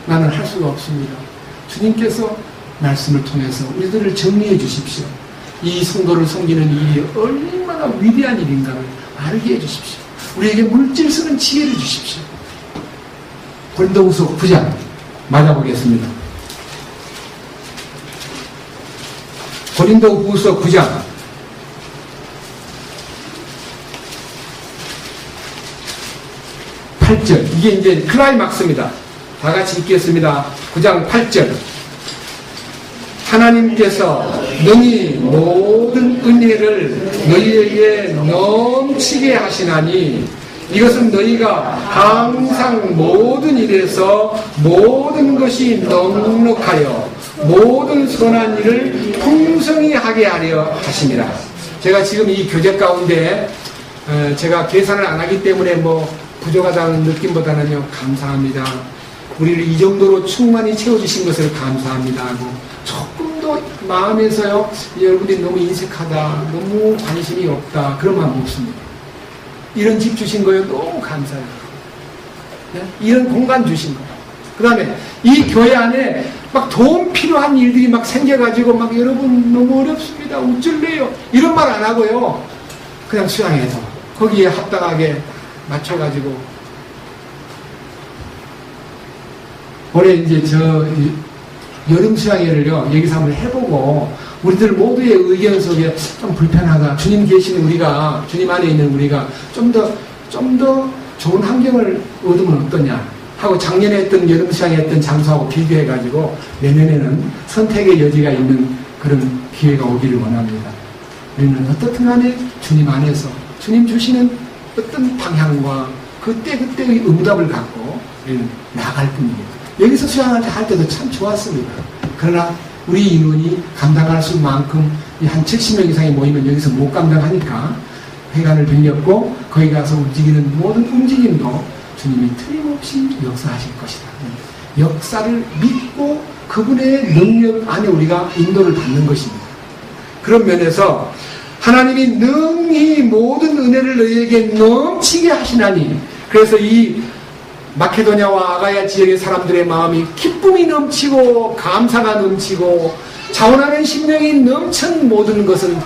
나는 할 수가 없습니다. 주님께서 말씀을 통해서 우리들을 정리해 주십시오. 이 성도를 섬기는 일이 얼마나 위대한 일인가를 알게 해 주십시오. 우리에게 물질 쓰는 지혜를 주십시오. 고린도후서 9장 맞아보겠습니다. 고린도후서 9장 8절, 이게 이제 클라이막스입니다. 다 같이 읽겠습니다. 9장 8절. 하나님께서 능히 모든 은혜를 너희에게 넘치게 하시나니 이것은 너희가 항상 모든 일에서 모든 것이 넉넉하여 모든 선한 일을 풍성히 하게 하려 하심이라. 제가 지금 이 교재 가운데 제가 계산을 안 하기 때문에 뭐 부족하다는 느낌보다는요, 감사합니다. 우리를 이 정도로 충만히 채워주신 것을 감사합니다 하고, 조금 더 마음에서요, 여러분들이 너무 인색하다, 너무 관심이 없다, 그런 마음 없습니다. 이런 집 주신 거예요, 너무 감사해요. 네? 이런 공간 주신 거예요. 그 다음에 이 교회 안에 막 돈 필요한 일들이 막 생겨가지고 막 여러분 너무 어렵습니다, 어쩔래요, 이런 말 안 하고요, 그냥 수양해서 거기에 합당하게 맞춰가지고 올해 이제 저 여름 수양회를요, 여기서 한번 해보고 우리들 모두의 의견 속에 좀 불편하다, 주님 계시는 우리가, 주님 안에 있는 우리가 좀 더 좋은 환경을 얻으면 어떠냐 하고, 작년에 했던 여름 수양회 했던 장소하고 비교해가지고 내년에는 선택의 여지가 있는 그런 기회가 오기를 원합니다. 우리는 어떻든 간에 주님 안에서 주님 주시는 어떤 방향과 그때의 응답을 갖고 우리는 나아갈 뿐입니다. 여기서 수양을 할 때도 참 좋았습니다. 그러나 우리 인원이 감당할 수 만큼 한 70명 이상이 모이면 여기서 못 감당하니까 회관을 빌렸고, 거기 가서 움직이는 모든 움직임도 주님이 틀림없이 역사하실 것이다. 역사를 믿고 그분의 능력 안에 우리가 인도를 받는 것입니다. 그런 면에서 하나님이 능히 모든 은혜를 너희에게 넘치게 하시나니, 그래서 이 마케도냐와 아가야 지역의 사람들의 마음이 기쁨이 넘치고 감사가 넘치고 자원하는 심령이 넘친 모든 것은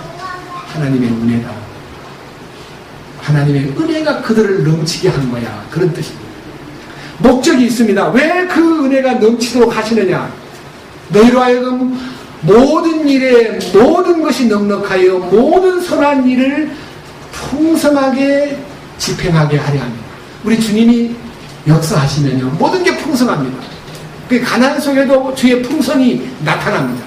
하나님의 은혜다. 하나님의 은혜가 그들을 넘치게 한 거야, 그런 뜻입니다. 목적이 있습니다. 왜 그 은혜가 넘치도록 하시느냐? 너희로 하여금 모든 일에 모든 것이 넉넉하여 모든 선한 일을 풍성하게 집행하게 하려 합니다. 우리 주님이 역사하시면요, 모든 게 풍성합니다. 그 가난 속에도 주의 풍성이 나타납니다.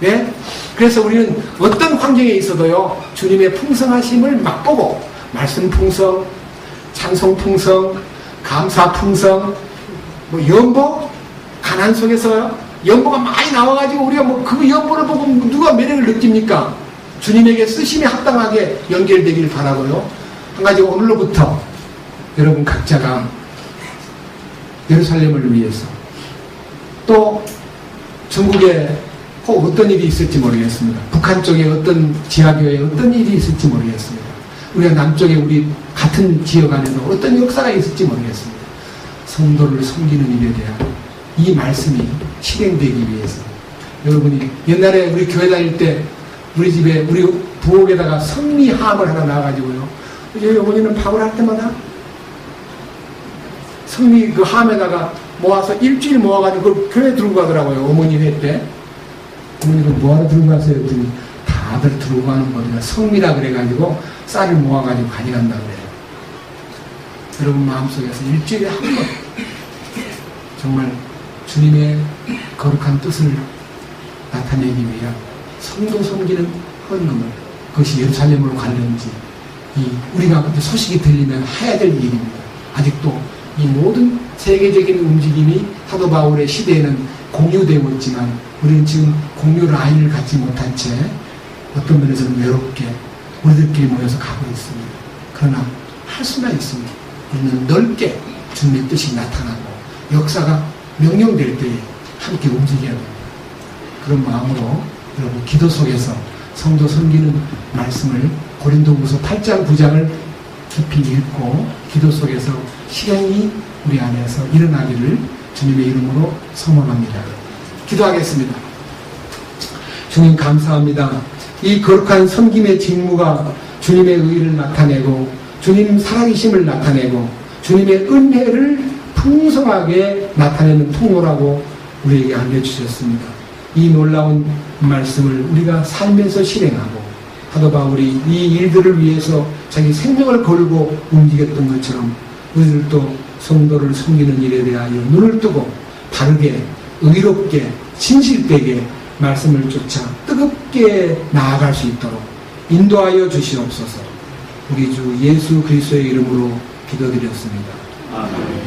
네? 그래서 우리는 어떤 환경에 있어도요, 주님의 풍성하심을 맛보고, 말씀 풍성, 찬송 풍성, 감사 풍성, 뭐 연보, 가난 속에서요, 연보가 많이 나와가지고 우리가 뭐 그 연보를 보고 누가 매력을 느낍니까? 주님에게 쓰심에 합당하게 연결되길 바라고요. 한 가지, 오늘로부터 여러분 각자가 예루살렘을 위해서, 또 전국에 꼭 어떤 일이 있을지 모르겠습니다. 북한 쪽에 어떤 지하교회에 어떤 일이 있을지 모르겠습니다. 우리가 남쪽에 우리 같은 지역 안에도 어떤 역사가 있을지 모르겠습니다. 성도를 섬기는 일에 대한 이 말씀이 실행되기 위해서, 여러분이 옛날에 우리 교회 다닐 때 우리 집에 우리 부엌에다가 성미함을 하나 놔가지고요, 저희 어머니는 밥을 할 때마다 성미 그 함에다가 모아서 일주일 모아가지고 그걸 교회 들고 가더라고요. 어머니 회 때. 어머니 그걸 뭐하러 들고 가세요? 그랬더니 다들 들고 가는 겁니다. 성미라 그래가지고 쌀을 모아가지고 가져간다 그래요. 여러분 마음속에서 일주일에 한 번 정말 주님의 거룩한 뜻을 나타내기 위한 성도 섬기는 헌금을, 그것이 예루살렘으로 갈는지, 우리가 소식이 들리면 해야 될 일입니다. 아직도 이 모든 세계적인 움직임이 사도 바울의 시대에는 공유되고 있지만 우리는 지금 공유 라인을 갖지 못한 채 어떤 면에서는 외롭게 우리들끼리 모여서 가고 있습니다. 그러나 할 수만 있습니다. 우리는 넓게 주님의 뜻이 나타나고 역사가 명령될 때에 함께 움직여야 됩니다. 그런 마음으로 여러분 기도 속에서 성도 섬기는 말씀을 고린도후서 8장 9장을 깊이 읽고 기도 속에서 실행이 우리 안에서 일어나기를 주님의 이름으로 소망합니다. 기도하겠습니다. 주님 감사합니다. 이 거룩한 섬김의 직무가 주님의 의를 나타내고 주님 살아계심을 나타내고 주님의 은혜를 풍성하게 나타내는 통로라고 우리에게 알려주셨습니다. 이 놀라운 말씀을 우리가 살면서 실행하고 사도 바울이 이 일들을 위해서 자기 생명을 걸고 움직였던 것처럼 우리들도 성도를 섬기는 일에 대하여 눈을 뜨고 바르게 의롭게 진실되게 말씀을 쫓아 뜨겁게 나아갈 수 있도록 인도하여 주시옵소서. 우리 주 예수 그리스도의 이름으로 기도드렸습니다. 아멘.